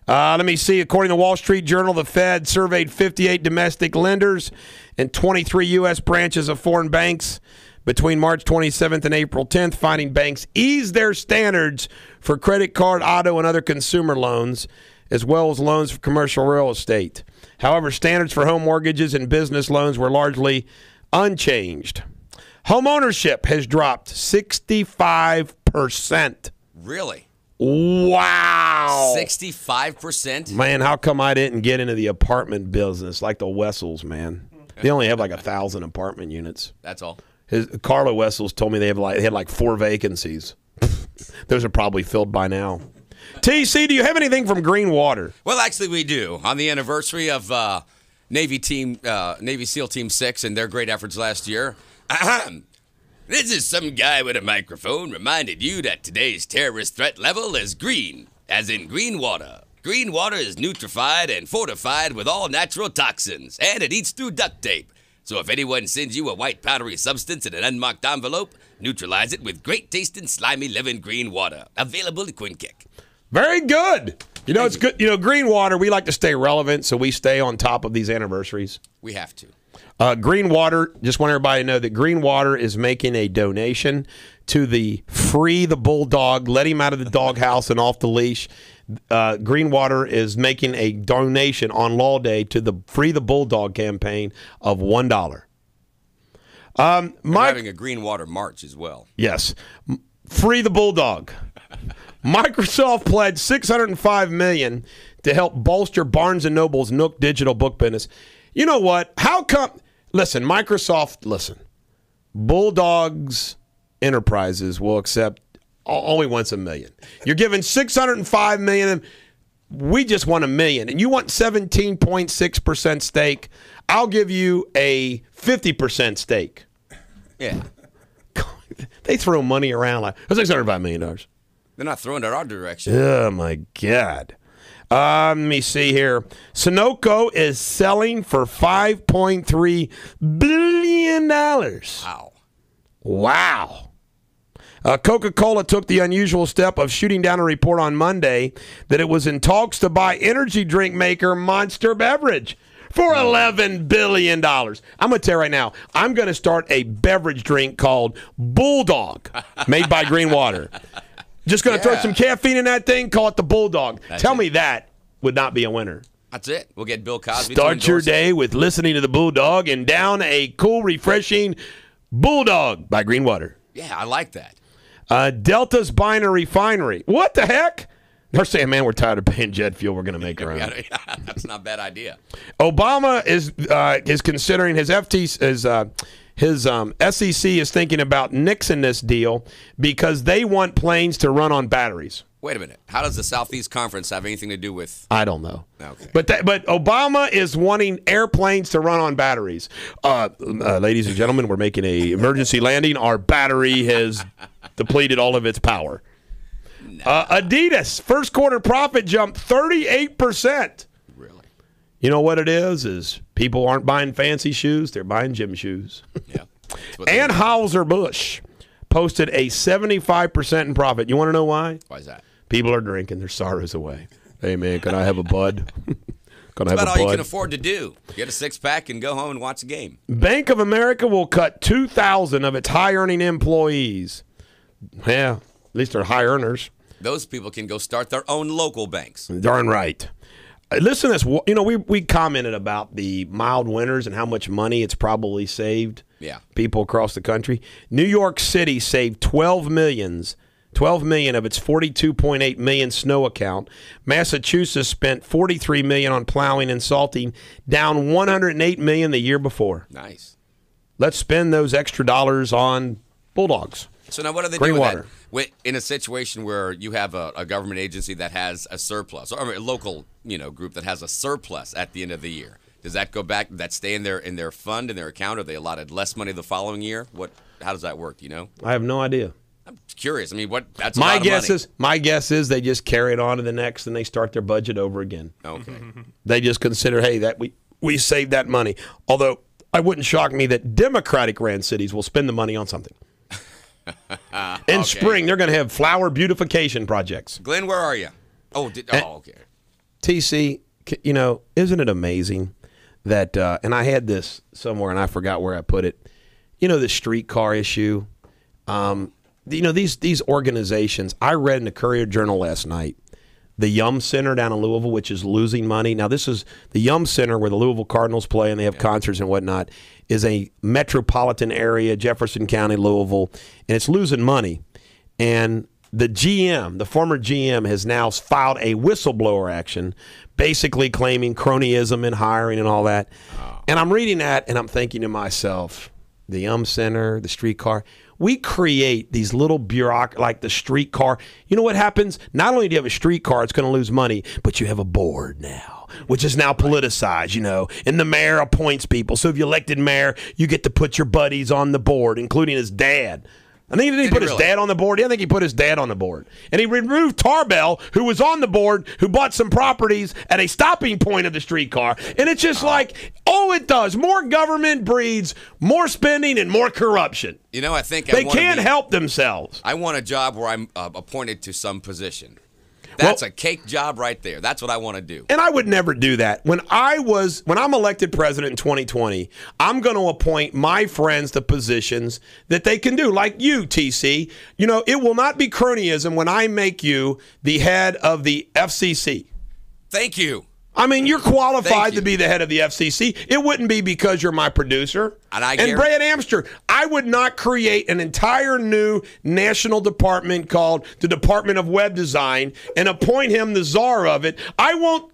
Let me see. According to the Wall Street Journal, the Fed surveyed 58 domestic lenders and 23 U.S. branches of foreign banks between March 27th and April 10th, finding banks eased their standards for credit card, auto, and other consumer loans, as well as loans for commercial real estate. However, standards for home mortgages and business loans were largely unchanged. Home ownership has dropped 65%. Really? Wow. 65%? Man, how come I didn't get into the apartment business like the Wessels, man? They only have like 1,000 apartment units. That's all. Carla Wessels told me they had like 4 vacancies. Those are probably filled by now. TC, do you have anything from Green Water? Well, actually, we do. On the anniversary of Navy SEAL Team 6 and their great efforts last year. This is some guy with a microphone reminded you that today's terrorist threat level is green, as in green water. Green water is nutrified and fortified with all natural toxins, and it eats through duct tape. So if anyone sends you a white powdery substance in an unmarked envelope, neutralize it with great-tasting, slimy, living green water. Available at QuinKick. Very good. You know, it's good. You know, Green Water, we like to stay relevant, so we stay on top of these anniversaries. We have to. Green Water, just want everybody to know that Green Water is making a donation to the Free the Bulldog, let him out of the doghouse and off the leash. Green Water is making a donation on Law Day to the Free the Bulldog campaign of $1. We're having a Green Water March as well. Yes. Free the Bulldog. Microsoft pledged $605 million to help bolster Barnes & Noble's Nook digital book business. You know what? How come? Listen, Microsoft, Bulldog's Enterprises will accept only once $1 million. You're giving $605 million. We just want $1 million. And you want 17.6% stake. I'll give you a 50% stake. Yeah. They throw money around like $605 million. They're not throwing it our direction. Oh, my God. Let me see here. Sunoco is selling for $5.3 billion. Wow. Wow. Coca-Cola took the unusual step of shooting down a report on Monday that it was in talks to buy energy drink maker Monster Beverage for $11 billion. I'm going to tell you right now, I'm going to start a beverage drink called Bulldog, made by Green Water. Just going to throw some caffeine in that thing, call it the Bulldog. Tell me that would not be a winner. That's it. We'll get Bill Cosby. Start your day with listening to the Bulldog and down a cool, refreshing Bulldog by Green Water. Yeah, I like that. Delta's buying a refinery. What the heck? They're saying, man, we're tired of paying jet fuel. We're going to make our own. That's not a bad idea. Obama is considering his SEC is thinking about nixing this deal because they want planes to run on batteries. Wait a minute. How does the Southeast Conference have anything to do with? I don't know. Okay. But Obama is wanting airplanes to run on batteries. Ladies and gentlemen, we're making an emergency landing. Our battery has depleted all of its power. Adidas, first quarter profit jumped 38%. Really? You know what it is people aren't buying fancy shoes. They're buying gym shoes. Yeah. Anheuser-Busch posted a 75% in profit. You want to know why? Why is that? People are drinking their sorrows away. Hey, man, can I have a bud? That's about all you can afford to do. Get a six-pack and go home and watch a game. Bank of America will cut 2,000 of its high-earning employees. Yeah, at least they're high earners. Those people can go start their own local banks. Darn right. Listen to this. You know, we commented about the mild winters and how much money it's probably saved people across the country. New York City saved $12 million of its $42.8 million snow account. Massachusetts spent $43 million on plowing and salting, down $108 million the year before. Nice. Let's spend those extra dollars on Bulldogs. So now what do they do with that? In a situation where you have a government agency that has a surplus, or a local group that has a surplus at the end of the year, Does that go back? Does that stay in their fund, in their account? Are they allotted less money the following year? How does that work? Do you know? I have no idea. I'm curious. I mean, that's my a lot guess of money. is my guess is they just carry it on to the next and they start their budget over again. Okay. They just consider, hey, that we saved that money. Although it wouldn't shock me that Democratic ran cities will spend the money on something. In spring, they're going to have flower beautification projects. Glenn, where are you? Okay. TC, isn't it amazing that, and I had this somewhere and I forgot where I put it, the streetcar issue. These organizations, I read in the Courier-Journal last night, the Yum Center down in Louisville, which is losing money. Now, this is the Yum Center where the Louisville Cardinals play and they have concerts and whatnot, is a metropolitan area, Jefferson County, Louisville, and it's losing money. And the GM, the former GM, has now filed a whistleblower action, basically claiming cronyism in hiring and all that. Oh. And I'm reading that and I'm thinking to myself, the Yum Center, the streetcar, we create these little like the streetcar. You know what happens? Not only do you have a streetcar, it's going to lose money, but you have a board now, which is now politicized, and the mayor appoints people. So if you elected mayor, you get to put your buddies on the board, including his dad. I think he put his dad on the board. Yeah, I think he put his dad on the board. And he removed Tarbell, who was on the board, who bought some properties at a stopping point of the streetcar. And it's just like, it does. More government breeds more spending and more corruption. I think they can't help themselves. I want a job where I'm appointed to some position. That's a cake job right there. That's what I want to do. And I would never do that. When I'm elected president in 2020, I'm going to appoint my friends to positions that they can do, like you, TC. It will not be cronyism when I make you the head of the FCC. Thank you. I mean, you're qualified to be the head of the FCC. It wouldn't be because you're my producer. And Brad Amster, I would not create an entire new national department called the Department of Web Design and appoint him the czar of it. I won't,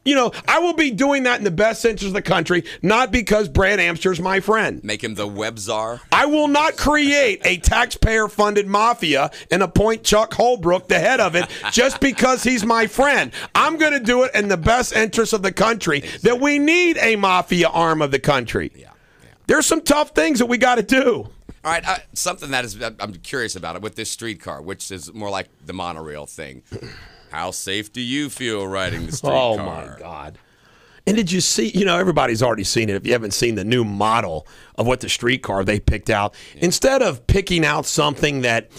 I will be doing that in the best interest of the country, not because Brad Amster's my friend. Make him the web czar? I will not create a taxpayer-funded mafia and appoint Chuck Holbrook the head of it just because he's my friend. I'm going to do it in the best interest of the country, that we need a mafia arm of the country. Yeah. There's some tough things that we got to do. All right, something I'm curious about it with this streetcar, which is more like the monorail thing. How safe do you feel riding the streetcar? Oh, my God. And did you see, everybody's already seen it. If you haven't seen the new model of what the streetcar they picked out, instead of picking out something that,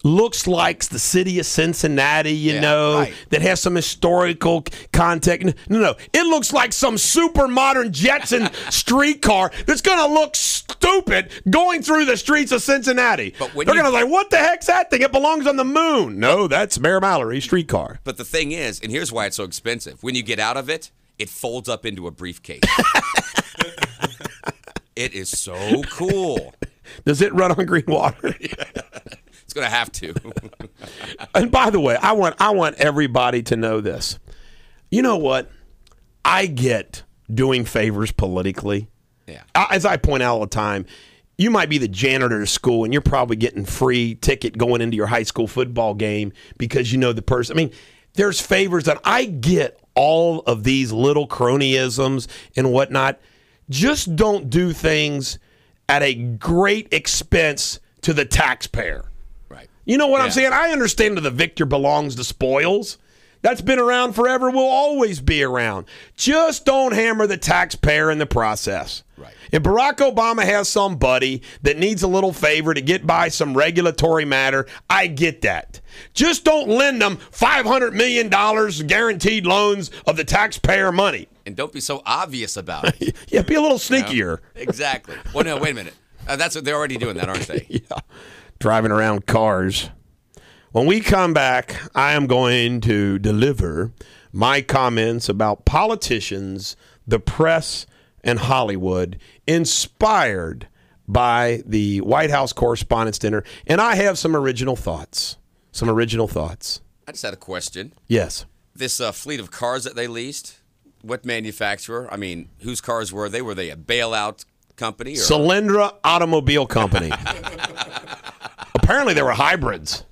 looks like the city of Cincinnati, that has some historical context. No. It looks like some super modern Jetson streetcar that's going to look stupid going through the streets of Cincinnati. They're going to say, what the heck's that thing? It belongs on the moon. No, that's Mayor Mallory's streetcar. But the thing is, and here's why it's so expensive, when you get out of it, it folds up into a briefcase. It is so cool. Does it run on green water? It's going to have to. And by the way, I want everybody to know this. You know what? I get doing favors politically. Yeah. As I point out all the time, you might be the janitor at school and you're probably getting free ticket going into your high school football game because you know the person. I mean, there's favors that I get all of these little cronyisms and whatnot. Just don't do things at a great expense to the taxpayer. Right. You know what I'm saying? I understand that the victor belongs to spoils. That's been around forever, will always be around. Just don't hammer the taxpayer in the process. Right. If Barack Obama has somebody that needs a little favor to get by some regulatory matter, I get that. Just don't lend them $500 million guaranteed loans of the taxpayer money. And don't be so obvious about it. Yeah, be a little sneakier. Exactly. Well, no, wait a minute. That's what they're already doing that, aren't they? Yeah. Driving around cars. When we come back, I am going to deliver my comments about politicians, the press, and Hollywood, inspired by the White House Correspondents' Dinner. And I have some original thoughts. I just had a question. Yes. This fleet of cars that they leased, what manufacturer? I mean, whose cars were they? Were they a bailout company? Or? Solyndra Automobile Company. Apparently they were hybrids.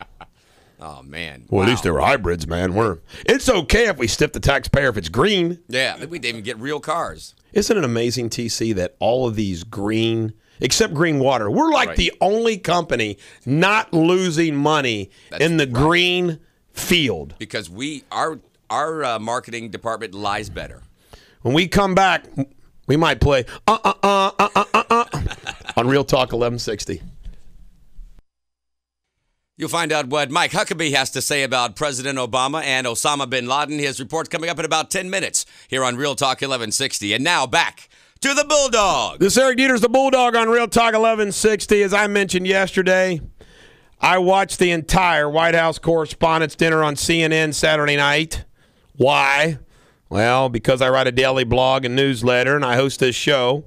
Oh, man. Well, Wow. at least they were hybrids, man. It's okay if we stiff the taxpayer if it's green. Yeah, we didn't even get real cars. Isn't it amazing, TC, that all of these green, except green water, we're like Right. the only company not losing money in the green field. Because our marketing department lies better. When we come back, we might play on Real Talk 1160. You'll find out what Mike Huckabee has to say about President Obama and Osama bin Laden. His report's coming up in about 10 minutes here on Real Talk 1160. And now back to the Bulldog. This is Eric Deters, the Bulldog on Real Talk 1160. As I mentioned yesterday, I watched the entire White House Correspondents' Dinner on CNN Saturday night. Why? Well, because I write a daily blog and newsletter, and I host this show.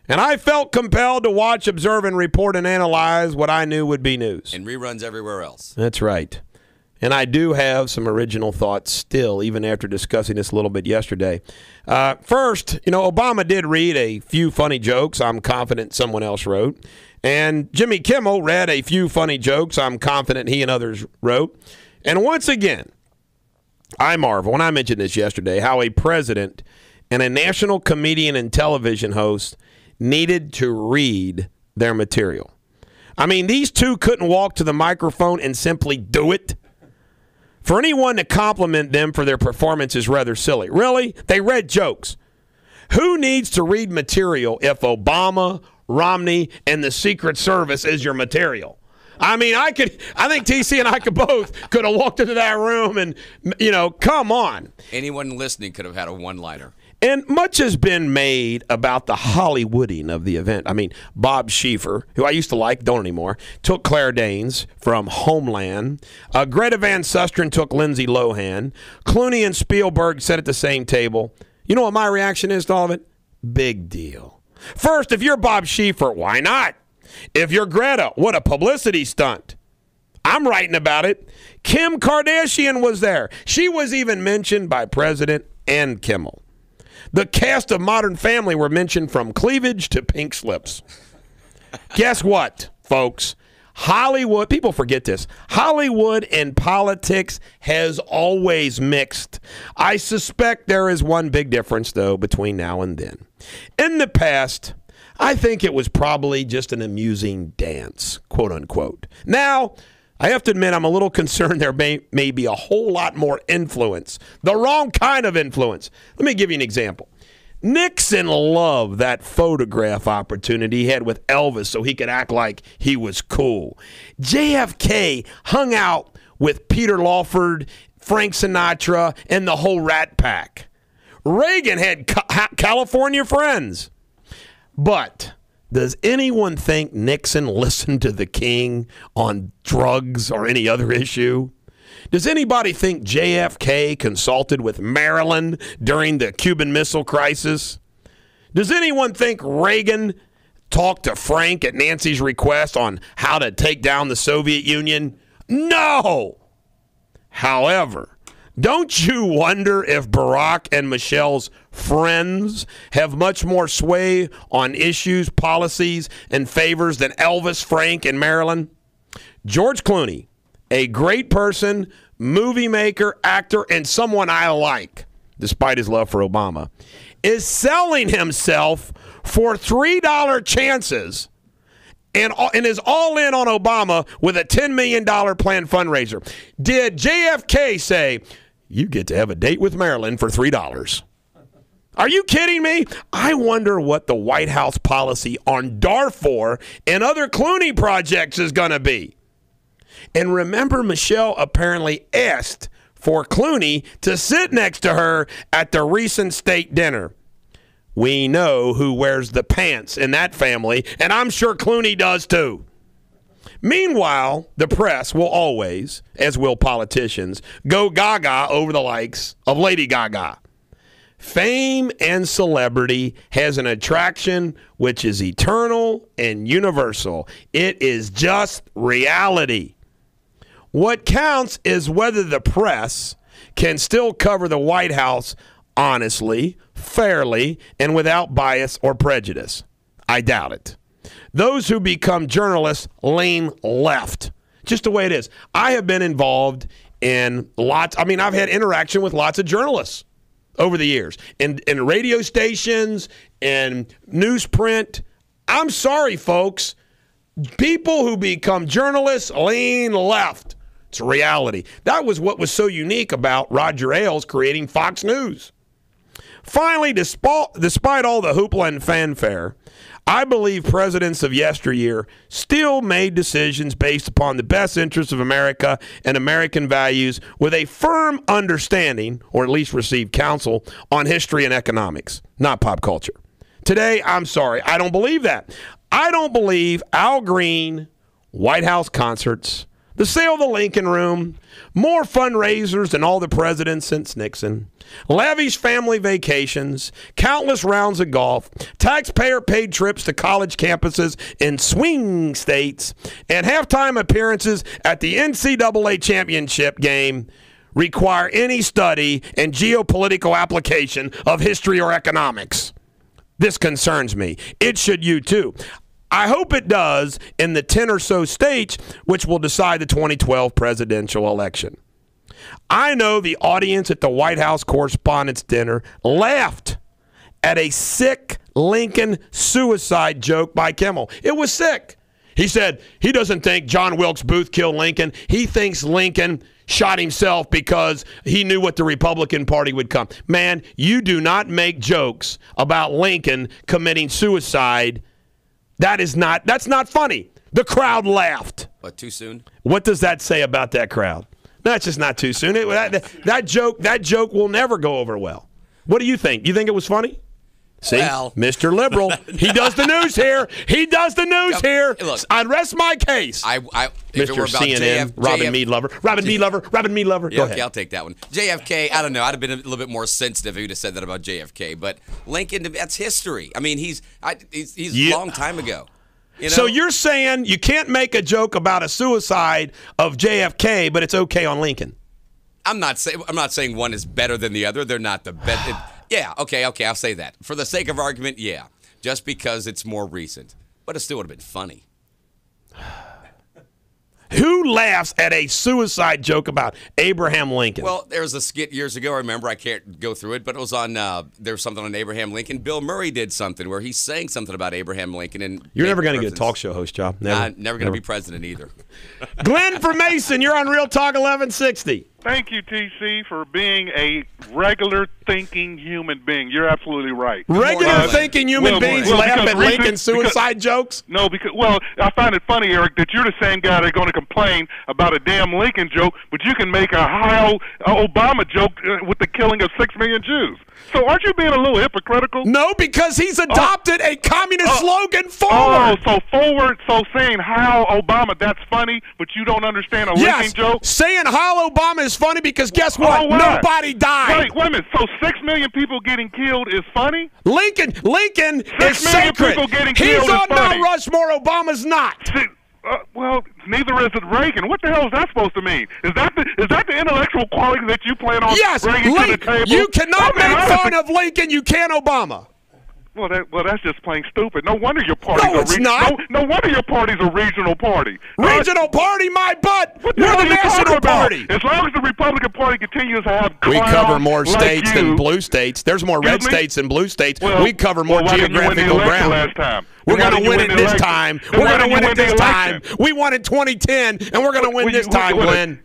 And I felt compelled to watch, observe, and report and analyze what I knew would be news. And reruns everywhere else. That's right. And I do have some original thoughts still, even after discussing this a little bit yesterday. First, Obama did read a few funny jokes I'm confident someone else wrote. And Jimmy Kimmel read a few funny jokes I'm confident he and others wrote. And once again, I marvel, and I mentioned this yesterday, how a president and a national comedian and television host needed to read their material. I mean, these two couldn't walk to the microphone and simply do it. For anyone to compliment them for their performance is rather silly. Really? They read jokes. Who needs to read material if Obama, Romney, and the Secret Service is your material? I mean, I think TC and I could have walked into that room and, come on. Anyone listening could have had a one-liner. And much has been made about the Hollywooding of the event. I mean, Bob Schieffer, who I used to like, don't anymore, took Claire Danes from Homeland. Greta Van Susteren took Lindsay Lohan. Clooney and Spielberg sat at the same table. You know what my reaction is to all of it? Big deal. First, if you're Bob Schieffer, why not? If you're Greta, what a publicity stunt. I'm writing about it. Kim Kardashian was there. She was even mentioned by President and Kimmel. The cast of Modern Family were mentioned from cleavage to pink slips. Guess what, folks? Hollywood, people forget this. Hollywood and politics has always mixed. I suspect there is one big difference, though, between now and then. In the past, I think it was probably just an amusing dance, quote unquote. Now, I have to admit, I'm a little concerned there may be a whole lot more influence, the wrong kind of influence. Let me give you an example. Nixon loved that photograph opportunity he had with Elvis so he could act like he was cool. JFK hung out with Peter Lawford, Frank Sinatra, and the whole Rat Pack. Reagan had California friends. But does anyone think Nixon listened to the king on drugs or any other issue? Does anybody think JFK consulted with Maryland during the Cuban Missile Crisis? Does anyone think Reagan talked to Frank at Nancy's request on how to take down the Soviet Union? No! However, don't you wonder if Barack and Michelle's friends have much more sway on issues, policies, and favors than Elvis, Frank, and Marilyn? George Clooney, a great person, movie maker, actor, and someone I like, despite his love for Obama, is selling himself for $3 chances and is all in on Obama with a $10 million planned fundraiser. Did JFK say, you get to have a date with Marilyn for $3? Are you kidding me? I wonder what the White House policy on Darfur and other Clooney projects is going to be. And remember, Michelle apparently asked for Clooney to sit next to her at the recent state dinner. We know who wears the pants in that family, and I'm sure Clooney does too. Meanwhile, the press will always, as will politicians, go gaga over the likes of Lady Gaga. Fame and celebrity has an attraction which is eternal and universal. It is just reality. What counts is whether the press can still cover the White House honestly, fairly, and without bias or prejudice. I doubt it. Those who become journalists lean left. Just the way it is. I have been involved in lots. I mean, I've had interaction with lots of journalists over the years, in radio stations, in newsprint. I'm sorry, folks. People who become journalists lean left. It's a reality. That was what was so unique about Roger Ailes creating Fox News. Finally, despite all the hoopla and fanfare, I believe presidents of yesteryear still made decisions based upon the best interests of America and American values with a firm understanding, or at least received counsel, on history and economics, not pop culture. Today, I'm sorry, I don't believe that. I don't believe Al Green, White House concerts, the sale of the Lincoln Room, more fundraisers than all the presidents since Nixon, lavish family vacations, countless rounds of golf, taxpayer-paid trips to college campuses in swing states, and halftime appearances at the NCAA championship game require any study and geopolitical application of history or economics. This concerns me. It should you too. I hope it does in the 10 or so states which will decide the 2012 presidential election. I know the audience at the White House Correspondents' Dinner laughed at a sick Lincoln suicide joke by Kimmel. It was sick. He said he doesn't think John Wilkes Booth killed Lincoln. He thinks Lincoln shot himself because he knew what the Republican Party would come. Man, you do not make jokes about Lincoln committing suicide. That's not funny. The crowd laughed. What, too soon? What does that say about that crowd? That's just not too soon. That joke will never go over well. What do you think? You think it was funny? See, well, Mr. Liberal, he does the news here. He does the news here. Look, I rest my case. If Mr. it were about CNN, Robin Mead lover. Robin Mead lover. Yeah, Go okay, ahead. I'll take that one. JFK, I don't know. I'd have been a little bit more sensitive if you'd have said that about JFK. But Lincoln, that's history. I mean, he's a long time ago. You know? So you're saying you can't make a joke about a suicide of JFK, but it's okay on Lincoln? I'm not saying one is better than the other. They're not the best. Yeah, okay, I'll say that. For the sake of argument, yeah. Just because it's more recent. But it still would have been funny. Who laughs at a suicide joke about Abraham Lincoln? Well, there was a skit years ago. I remember. I can't go through it, but it was on. There was something on Abraham Lincoln. Bill Murray did something where he's saying something about Abraham Lincoln. And you're never going to get a talk show host job. Never going to be president either. Glenn from Mason, you're on Real Talk 1160. Thank you, TC, for being a regular thinking human being. You're absolutely right. Regular thinking human beings laugh at Lincoln suicide jokes? No, I find it funny, Eric, that you're the same guy that's going to complain about a damn Lincoln joke, but you can make a Heil Obama joke with the killing of 6 million Jews. So aren't you being a little hypocritical? No, because he's adopted a communist slogan, forward. So saying Heil Obama, that's funny, but you don't understand a Lincoln joke? Saying Heil Obama is funny because guess what? Nobody died. Wait a minute. So 6 million people getting killed is funny? Lincoln is sacred. He's on Mount Rushmore. Obama's not. Well, neither is it Reagan. What the hell is that supposed to mean? Is that the intellectual quality that you plan on bringing to the table? You cannot make fun of Lincoln. You can Obama. Well, that's just plain stupid. No wonder your party's No wonder your party's a regional party. Regional party, my butt. We're the national party. As long as the Republican Party continues to have we cover more states than blue states. There's more red states than blue states. We cover more geographical ground. Last time? We're going to win it this time. We're going to win it this time. We won in 2010, and we're going to win this time, Glenn.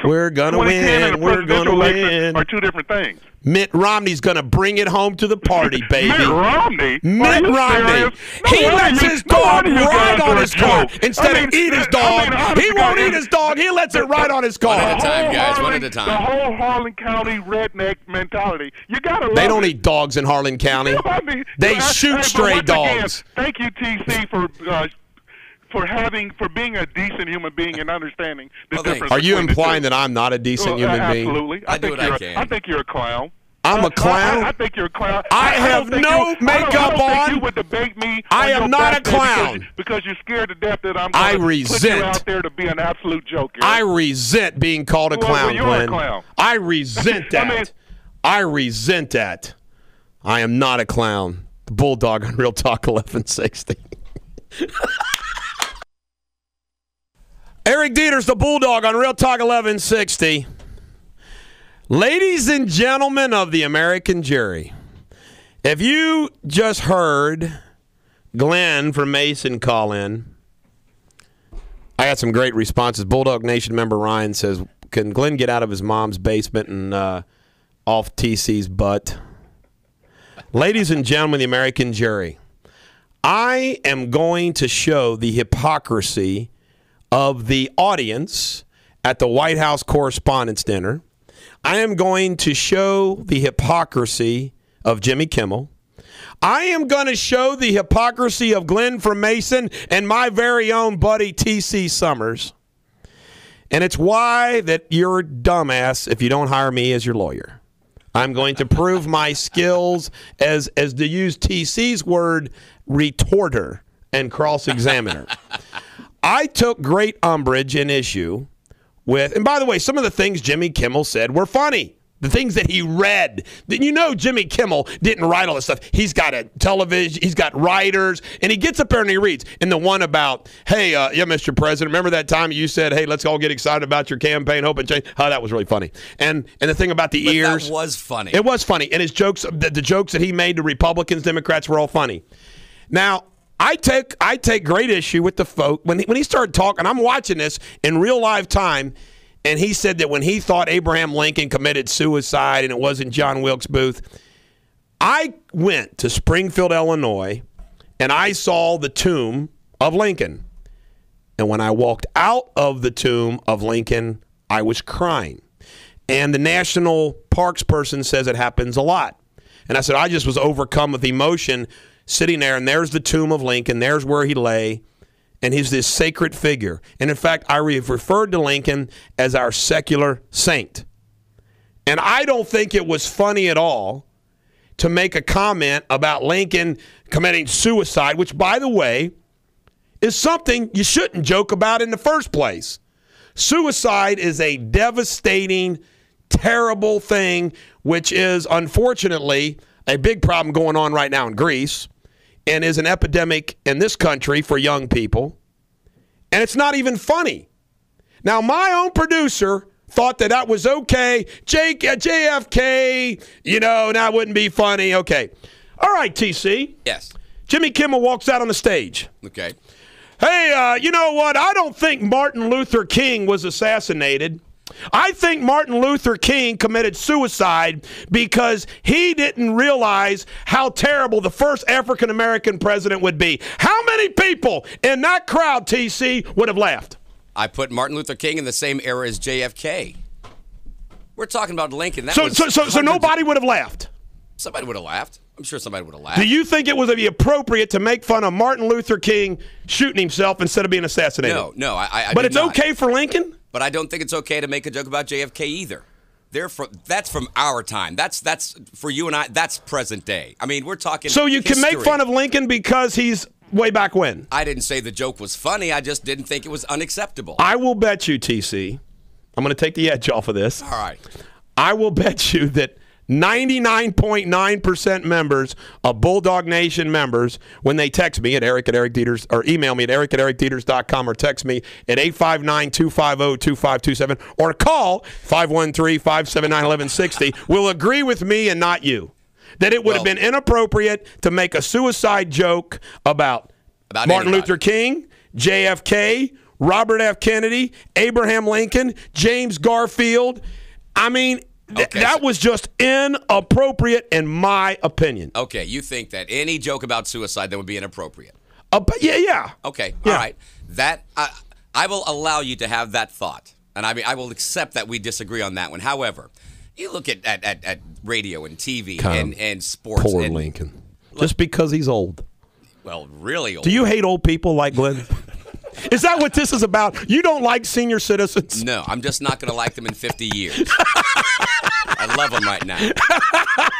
We're going to win. We're going to win. Are two different things. Mitt Romney's going to bring it home to the party, baby. Mitt Romney? Mitt Romney. He lets his dog ride on his car instead of eat his dog. He won't eat his dog. He lets it ride on his car. One at a time, guys. One at a time. The whole Harlan County redneck mentality. You got to love They don't eat dogs in Harlan County. They shoot stray dogs. Thank you, TC, for being a decent human being and understanding the difference. Are you implying that I'm not a decent human being? Absolutely. I do what I can. I think you're a clown. I'm a clown? I think you're a clown. I have no makeup on. I don't think you would debate me. I am not a clown. Because you're scared to death that I'm going to put you out there to be an absolute joke. I resent being called a clown, you're Glenn. a clown. I resent that. I resent that. I am not a clown. The Bulldog on Real Talk 1160. Eric Deters, the Bulldog on Real Talk 1160. Ladies and gentlemen of the American jury, if you just heard Glenn from Mason call in, I got some great responses. Bulldog Nation member Ryan says, can Glenn get out of his mom's basement and off TC's butt? Ladies and gentlemen of the American jury, I am going to show the hypocrisy of the audience at the White House Correspondents' Dinner. I am going to show the hypocrisy of Jimmy Kimmel. I am going to show the hypocrisy of Glenn from Mason and my very own buddy T.C. Summers. And it's why that you're a dumbass if you don't hire me as your lawyer. I'm going to prove my skills as to use T.C.'s word, retorter and cross-examiner. I took great umbrage and issue with, and by the way, some of the things Jimmy Kimmel said were funny. The things that he read. You know Jimmy Kimmel didn't write all this stuff. He's got a television, he's got writers, and he gets up there and he reads. And the one about, hey, yeah, Mr. President, remember that time you said, hey, let's all get excited about your campaign, hope and change? Oh, that was really funny. And the thing about the ears. That was funny. It was funny. And his jokes, the jokes that he made to Republicans, Democrats were all funny. Now, I take great issue with the folk. When he started talking, I'm watching this in real live time, and he said that when he thought Abraham Lincoln committed suicide and it wasn't John Wilkes Booth, I went to Springfield, Illinois, and I saw the tomb of Lincoln. And when I walked out of the tomb of Lincoln, I was crying. And the National Parks person says it happens a lot. And I said, I just was overcome with emotion sitting there, and there's the tomb of Lincoln. There's where he lay. And he's this sacred figure. And in fact, I referred to Lincoln as our secular saint. And I don't think it was funny at all to make a comment about Lincoln committing suicide, which, by the way, is something you shouldn't joke about in the first place. Suicide is a devastating, terrible thing, which is, unfortunately, a big problem going on right now in Greece, and is an epidemic in this country for young people. And it's not even funny. Now, my own producer thought that was okay. JFK, that wouldn't be funny. Okay. All right, TC. Yes. Jimmy Kimmel walks out on the stage. Okay. Hey, you know what? I don't think Martin Luther King was assassinated. I think Martin Luther King committed suicide because he didn't realize how terrible the first African-American president would be. How many people in that crowd, TC, would have laughed? I put Martin Luther King in the same era as JFK. We're talking about Lincoln. So nobody would have laughed? Somebody would have laughed. I'm sure somebody would have laughed. Do you think it would be appropriate to make fun of Martin Luther King shooting himself instead of being assassinated? No, I But it's not. okay for Lincoln? But I don't think it's okay to make a joke about JFK either. That's from our time. That's for you and I. That's present day. I mean, we're talking. So you can make fun of Lincoln because he's way back when. I didn't say the joke was funny. I just didn't think it was unacceptable. I will bet you, TC. I'm going to take the edge off of this. All right. I will bet you that 99.9% members of Bulldog Nation members, when they text me at Eric@EricDeters, or email me at Eric@EricDeters.com, or text me at 859-250-2527, or call 513-579-1160, will agree with me and not you that it would have been inappropriate to make a suicide joke about Martin Luther King, JFK, Robert F. Kennedy, Abraham Lincoln, James Garfield. I mean, that was just inappropriate in my opinion. Okay, you think that any joke about suicide that would be inappropriate? Yeah. Okay, all right. That I will allow you to have that thought, and I will accept that we disagree on that one. However, you look at radio and TV and sports. Poor Lincoln. Just because he's old. Well, really old. Do you hate old people like Glenn? Is that what this is about? You don't like senior citizens? No, I'm just not going to like them in 50 years. I love them right now.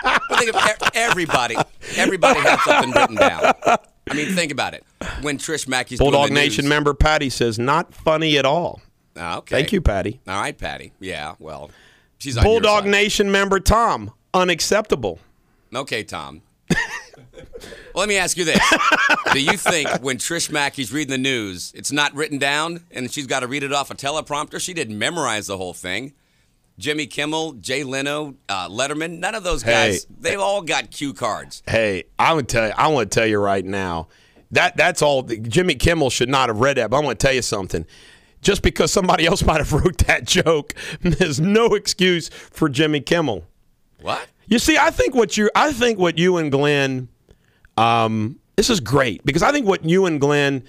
But think of everybody. Everybody has something written down. I mean, think about it. When Trish Mackey's Bulldog doing the Nation news, member Patty says, not funny at all. Okay. Thank you, Patty. All right, Patty. Yeah, well, she's on your Bulldog side. Nation member Tom, unacceptable. Okay, Tom. Well, let me ask you this. Do you think when Trish Mackey's reading the news, it's not written down and she's got to read it off a teleprompter? She didn't memorize the whole thing. Jimmy Kimmel, Jay Leno, Letterman, none of those guys, they've all got cue cards. Hey, I want to tell you right now, that's all. Jimmy Kimmel should not have read that, but I want to tell you something. Just because somebody else might have wrote that joke, there's no excuse for Jimmy Kimmel. What? You see, I think what you and Glenn, this is great, because I think what you and Glenn,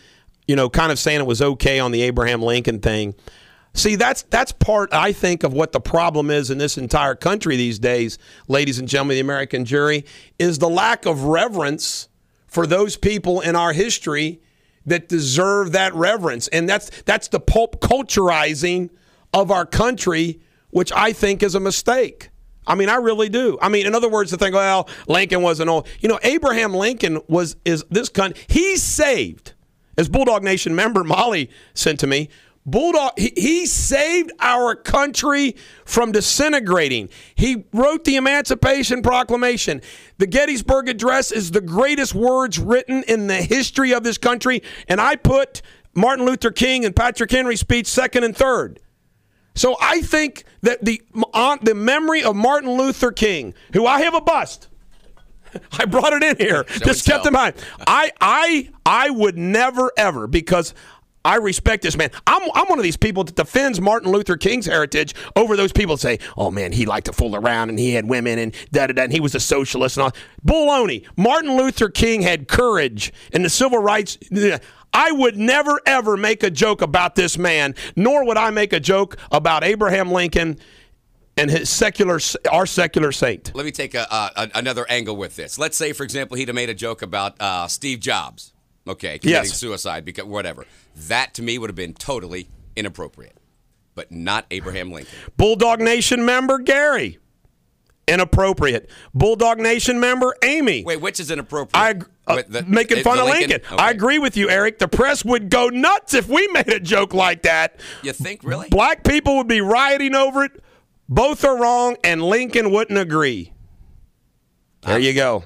kind of saying it was okay on the Abraham Lincoln thing. See, that's part, I think, of what the problem is in this entire country these days, ladies and gentlemen of the American jury, is the lack of reverence for those people in our history that deserve that reverence. And that's the pulp culturizing of our country, which I think is a mistake. I mean, I really do. I mean, in other words, to think, well, Lincoln wasn't old. Abraham Lincoln is this country. He saved, as Bulldog Nation member Molly sent to me, Bulldog, he saved our country from disintegrating. He wrote the Emancipation Proclamation. The Gettysburg Address is the greatest words written in the history of this country, and I put Martin Luther King and Patrick Henry's speech second and third. So I think that the memory of Martin Luther King, who I have a bust, I brought it in here, just kept in mind. I would never ever, because I respect this man. I'm one of these people that defends Martin Luther King's heritage over those people that say, oh, man, he liked to fool around and he had women and da-da-da, and he was a socialist and all. Baloney. Martin Luther King had courage and the civil rights. I would never, ever make a joke about this man, nor would I make a joke about Abraham Lincoln and our secular saint. Let me take another angle with this. Let's say, for example, he'd have made a joke about Steve Jobs. Okay, committing suicide, because whatever. That, to me, would have been totally inappropriate, but not Abraham Lincoln. Bulldog Nation member Gary, inappropriate. Bulldog Nation member Amy. Wait, which is inappropriate? Making fun of Lincoln. Okay. I agree with you, Eric. The press would go nuts if we made a joke like that. You think, really? Black people would be rioting over it. Both are wrong, and Lincoln wouldn't agree. There you go.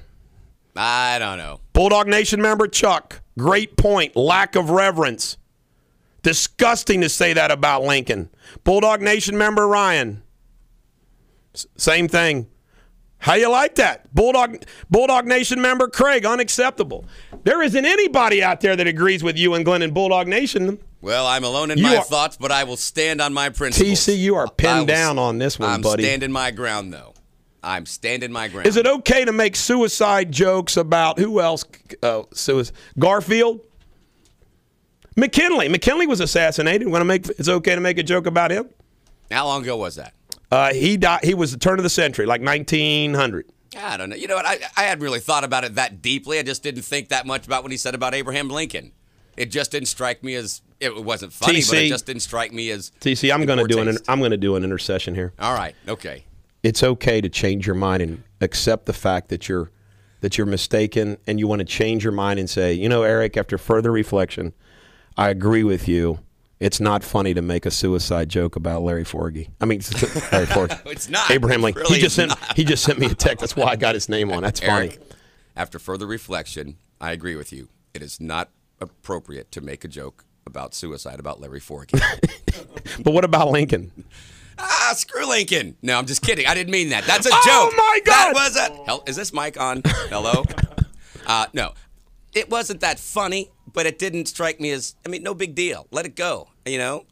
I don't know. Bulldog Nation member Chuck. Great point. Lack of reverence. Disgusting to say that about Lincoln. Bulldog Nation member Ryan. Same thing. How you like that? Bulldog Nation member Craig. Unacceptable. There isn't anybody out there that agrees with you and Glenn in Bulldog Nation. Well, I'm alone in my thoughts, but I will stand on my principles. TC, you are pinned down on this one, buddy. I'm standing my ground, though. I'm standing my ground. Is it okay to make suicide jokes about who else? Garfield? McKinley was assassinated. It's okay to make a joke about him? How long ago was that? He died. He was the turn of the century, like 1900. I don't know. You know what? I hadn't really thought about it that deeply. I just didn't think that much about what he said about Abraham Lincoln. It just didn't strike me as it wasn't funny, TC, but it just didn't strike me as. TC, I'm going to do an intercession here. All right. Okay. It's okay to change your mind and accept the fact that you're mistaken, and you want to change your mind and say, Eric, after further reflection, I agree with you. It's not funny to make a suicide joke about Larry Forgy. I mean, Larry Forgy. It's not. Abraham Lincoln. Really he just sent me a text. That's why I got his name on. That's Eric, funny. After further reflection, I agree with you. It is not appropriate to make a joke about suicide about Larry Forgy. But what about Lincoln? Screw Lincoln. No, I'm just kidding. I didn't mean that. That's a joke. Oh, my God. That was a... Is this mic on? Hello? No. It wasn't that funny, but it didn't strike me as... no big deal. Let it go.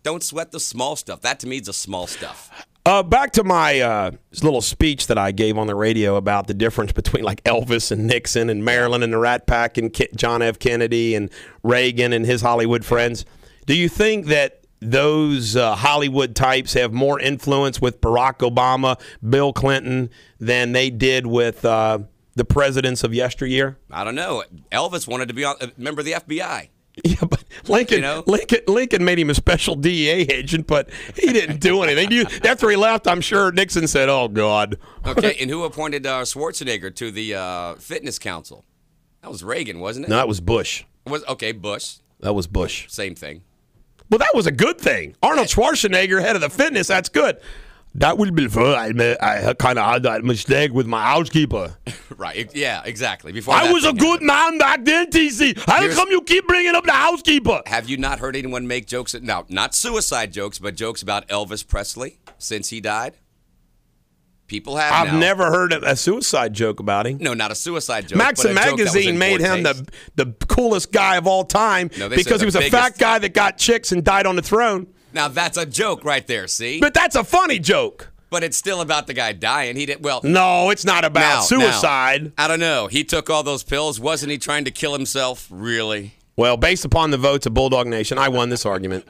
Don't sweat the small stuff. That, to me, is the small stuff. Back to my little speech that I gave on the radio about the difference between, like, Elvis and Nixon and Maryland and the Rat Pack and John F. Kennedy and Reagan and his Hollywood friends. Do you think that those Hollywood types have more influence with Barack Obama, Bill Clinton, than they did with the presidents of yesteryear? I don't know. Elvis wanted to be a member of the FBI. Yeah, but Lincoln made him a special DEA agent, but he didn't do anything. After he left, I'm sure Nixon said, "Oh God." Okay, and who appointed Schwarzenegger to the fitness council? That was Reagan, wasn't it? No, that was Bush. Bush. That was Bush. Same thing. Well, that was a good thing. Arnold Schwarzenegger, head of the fitness, that's good. That will be fun. I kind of had that mistake with my housekeeper. Right. Yeah, exactly. Before I that was a thing good happened. man back then, TC. How come you keep bringing up the housekeeper? Have you not heard anyone make jokes? Now, not suicide jokes, but jokes about Elvis Presley since he died? People have I've now. never heard a suicide joke about him. No, not a suicide joke. Maxim but a joke that was Magazine in made poor him taste. the coolest guy of all time No, they because said he was the a fat biggest. guy that got chicks and died on the throne. Now, that's a joke right there, see? But that's a funny joke. But it's still about the guy dying. He did well. No, it's not about suicide. I don't know. He took all those pills. Wasn't he trying to kill himself? Really? Well, based upon the votes of Bulldog Nation, I won this argument.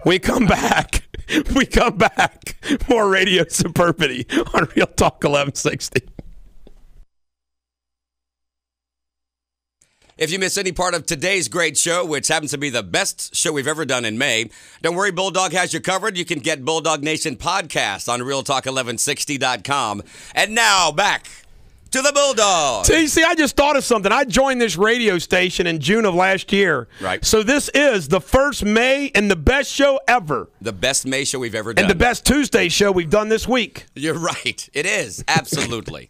We come back. We come back. More Radio Superbity on Real Talk 1160. If you miss any part of today's great show, which happens to be the best show we've ever done in May, don't worry, Bulldog has you covered. You can get Bulldog Nation podcast on realtalk1160.com. And now back to the Bulldog. See, I just thought of something. I joined this radio station in June of last year. Right. So this is the first May and the best show ever. The best May show we've ever done. And the best Tuesday show we've done this week. You're right. It is. Absolutely.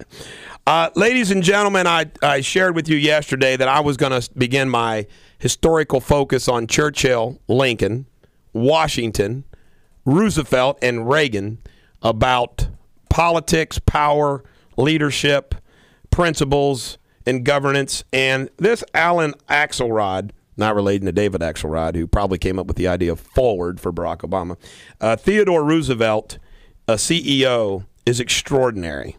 Ladies and gentlemen, I shared with you yesterday that I was going to begin my historical focus on Churchill, Lincoln, Washington, Roosevelt, and Reagan about politics, power, leadership, principles, and governance. And this Alan Axelrod, not relating to David Axelrod, who probably came up with the idea of forward for Barack Obama, Theodore Roosevelt, a CEO, is extraordinary.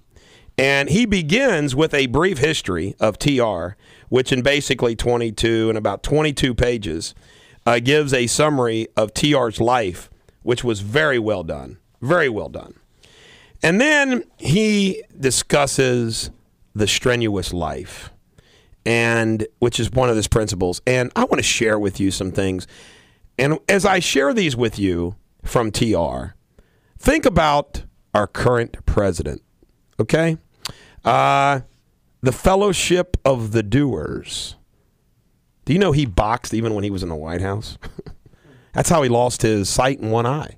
And he begins with a brief history of TR, which in basically 22 and about 22 pages gives a summary of TR's life, which was very well done. Very well done. And then he discusses the strenuous life, and which is one of his principles. And I want to share with you some things. And as I share these with you from TR, think about our current president, okay? The Fellowship of the Doers. Do you know he boxed even when he was in the White House? That's how he lost his sight in one eye.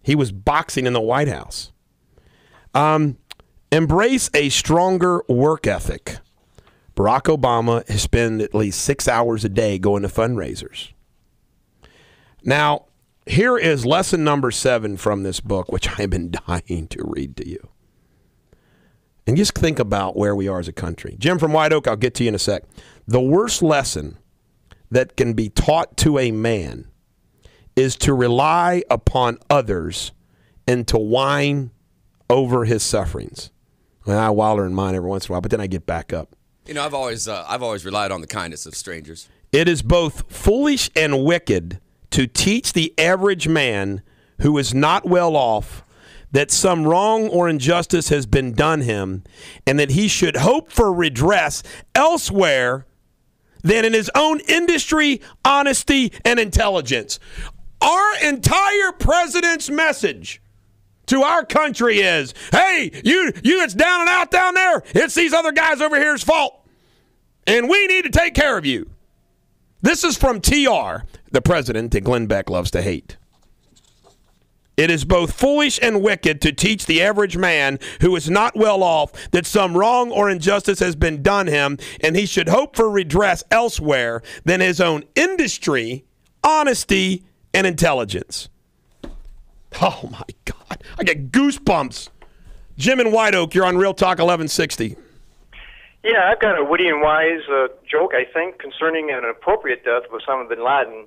He was boxing in the White House. Embrace a stronger work ethic. Barack Obama has spent at least 6 hours a day going to fundraisers. Now, here is lesson number 7 from this book, which I have been dying to read to you. And just think about where we are as a country. Jim from White Oak, I'll get to you in a sec. The worst lesson that can be taught to a man is to rely upon others and to whine over his sufferings. Well, I waller in mine every once in a while, but then I get back up. You know, I've always relied on the kindness of strangers. It is both foolish and wicked to teach the average man who is not well off that some wrong or injustice has been done him and that he should hope for redress elsewhere than in his own industry, honesty, and intelligence. Our entire president's message to our country is, hey, you that's down and out down there, it's these other guys over here's fault. And we need to take care of you. This is from TR, the president that Glenn Beck loves to hate. It is both foolish and wicked to teach the average man who is not well off that some wrong or injustice has been done him and he should hope for redress elsewhere than his own industry, honesty, and intelligence. Oh, my God. I get goosebumps. Jim in White Oak, you're on Real Talk 1160. Yeah, I've got a witty and wise joke, I think, concerning an appropriate death of Osama bin Laden.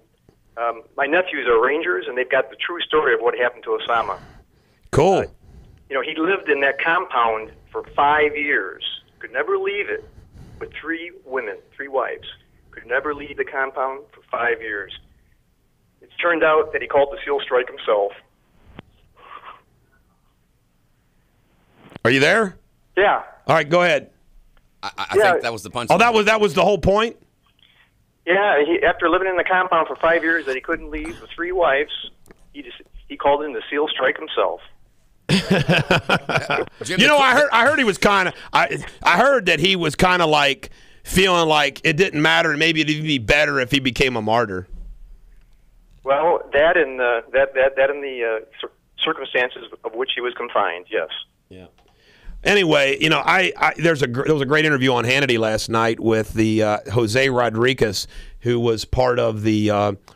My nephews are Rangers, and they've got the true story of what happened to Osama. Cool. He lived in that compound for 5 years, could never leave it, with 3 women, 3 wives, could never leave the compound for 5 years. It turned out that he called the SEAL strike himself. Are you there? Yeah. All right, go ahead. I think that was the punchline. Oh, that was the whole point? Yeah, after living in the compound for 5 years that he couldn't leave with 3 wives, he called in the SEAL strike himself. Jim, I heard he was kind of I heard that he was kind of like feeling like it didn't matter and maybe it'd be better if he became a martyr. Well, that and the circumstances of which he was confined. Yes. Yeah. Anyway, there was a great interview on Hannity last night with the Jose Rodriguez, who was part of the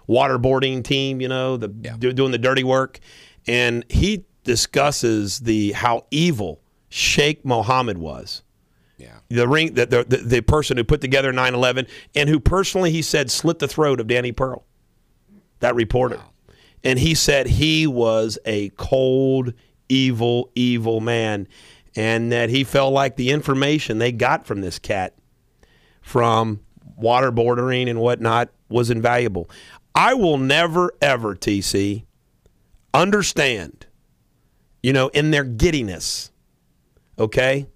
waterboarding team. Doing the dirty work, and he discusses how evil Sheikh Mohammed was. Yeah. The person who put together 9/11 and who personally, he said, slit the throat of Danny Pearl, that reporter. Wow. And he said he was a cold, evil, evil man, and that he felt like the information they got from this cat from waterboarding and whatnot was invaluable. I will never, ever, TC, understand, in their giddiness, okay?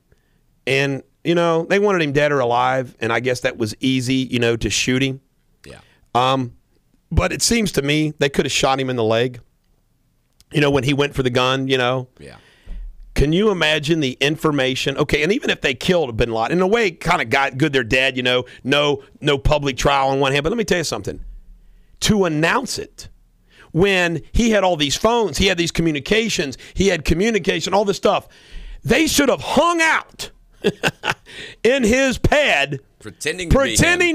And, they wanted him dead or alive, and I guess that was easy, to shoot him. Yeah. But it seems to me they could have shot him in the leg, when he went for the gun, Yeah. Can you imagine the information? Okay, and even if they killed bin Laden, in a way, kind of got good they're dead, no public trial on one hand. But let me tell you something. To announce it when he had all these phones, he had these communications, all this stuff, they should have hung out in his pad Pretending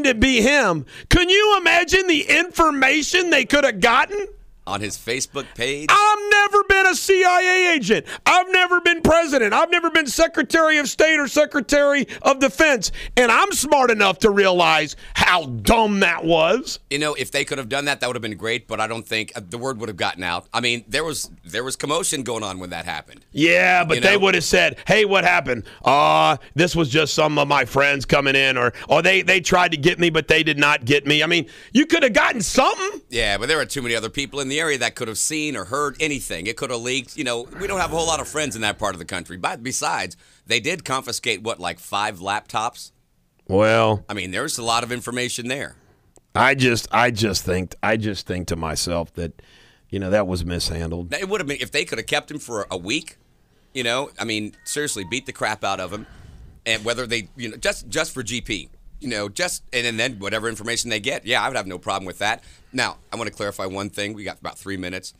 to be him. Can you imagine the information they could have gotten? On his Facebook page? I've never been a CIA agent. I've never been president. I've never been Secretary of State or Secretary of Defense. And I'm smart enough to realize how dumb that was. If they could have done that, that would have been great, but I don't think the word would have gotten out. I mean, there was commotion going on when that happened. Yeah, but they would have said, hey, what happened? This was just some of my friends coming in, or they tried to get me, but they did not get me. I mean, you could have gotten something. Yeah, but there were too many other people in the area that could have seen or heard anything. It could have leaked. We don't have a whole lot of friends in that part of the country. But besides, they did confiscate, 5 laptops? Well, I mean, there's a lot of information there. I just think to myself that, that was mishandled. It would have been if they could have kept him for a week. I mean, seriously, beat the crap out of him, and whether they, just for GP. And then whatever information they get, I would have no problem with that. Now, I want to clarify one thing. We got about 3 minutes.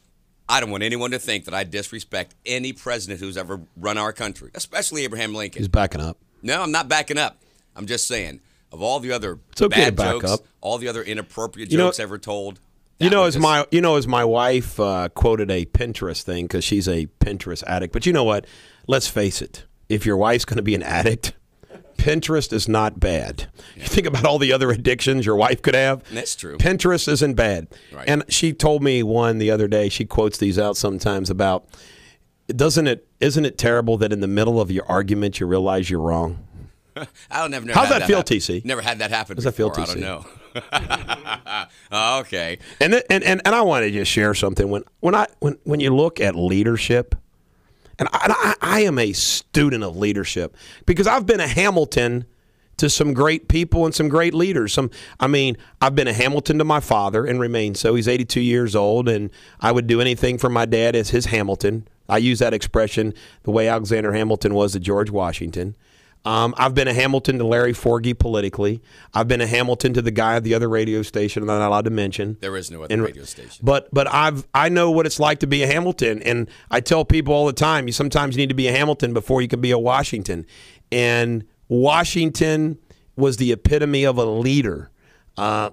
I don't want anyone to think that I disrespect any president who's ever run our country, especially Abraham Lincoln. He's backing up. No, I'm not backing up. I'm just saying, of all the other okay bad jokes, all the other inappropriate jokes ever told. As my wife quoted a Pinterest thing, because she's a Pinterest addict. But you know what? Let's face it. If your wife's going to be an addict, Pinterest is not bad. You think about all the other addictions your wife could have. That's true. Pinterest isn't bad. Right. And she told me one the other day, she quotes these out sometimes about, isn't it terrible that in the middle of your argument you realize you're wrong? I don't never. How's that feel, TC? Never had that happen. How's that feel, TC? I don't know. Okay. And I want to just share something. When you look at leadership, and I am a student of leadership because I've been a Hamilton to some great people and some great leaders. I've been a Hamilton to my father and remain so. He's 82 years old, and I would do anything for my dad as his Hamilton. I use that expression the way Alexander Hamilton was to George Washington. I've been a Hamilton to Larry Forgy politically. I've been a Hamilton to the guy at the other radio station I'm not allowed to mention. There is no other radio station. But I know what it's like to be a Hamilton, and I tell people all the time, you sometimes need to be a Hamilton before you can be a Washington. And Washington was the epitome of a leader.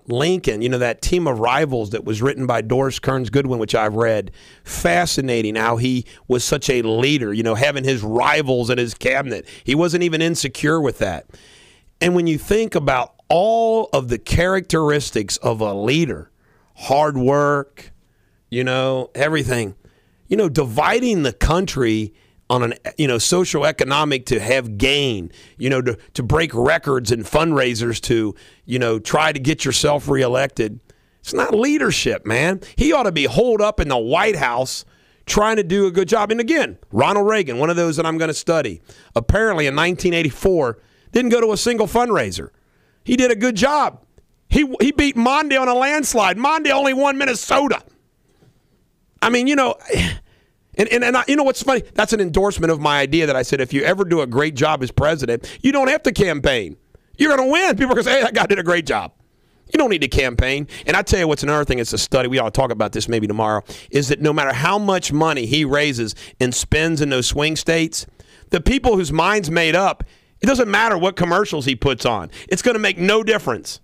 Lincoln, that Team of Rivals that was written by Doris Kearns Goodwin, which I've read, fascinating how he was such a leader, having his rivals in his cabinet. He wasn't even insecure with that. And when you think about all of the characteristics of a leader, hard work, everything, dividing the country on an socioeconomic to have gain, to break records and fundraisers to, try to get yourself reelected. It's not leadership, man. He ought to be holed up in the White House trying to do a good job. And again, Ronald Reagan, one of those that I'm going to study, apparently in 1984 didn't go to a single fundraiser. He did a good job. He beat Mondale on a landslide. Mondale only won Minnesota. And you know what's funny? That's an endorsement of my idea that I said if you ever do a great job as president, you don't have to campaign. You're going to win. People are going to say, hey, that guy did a great job. You don't need to campaign. And I tell you what's another thing, it's a study, we ought to talk about this maybe tomorrow, is that no matter how much money he raises and spends in those swing states, the people whose mind's made up, it doesn't matter what commercials he puts on. It's going to make no difference.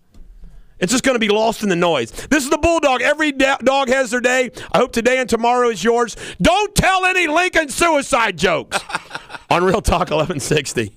It's just going to be lost in the noise. This is the Bulldog. Every dog has their day. I hope today and tomorrow is yours. Don't tell any Lincoln suicide jokes on Real Talk 1160.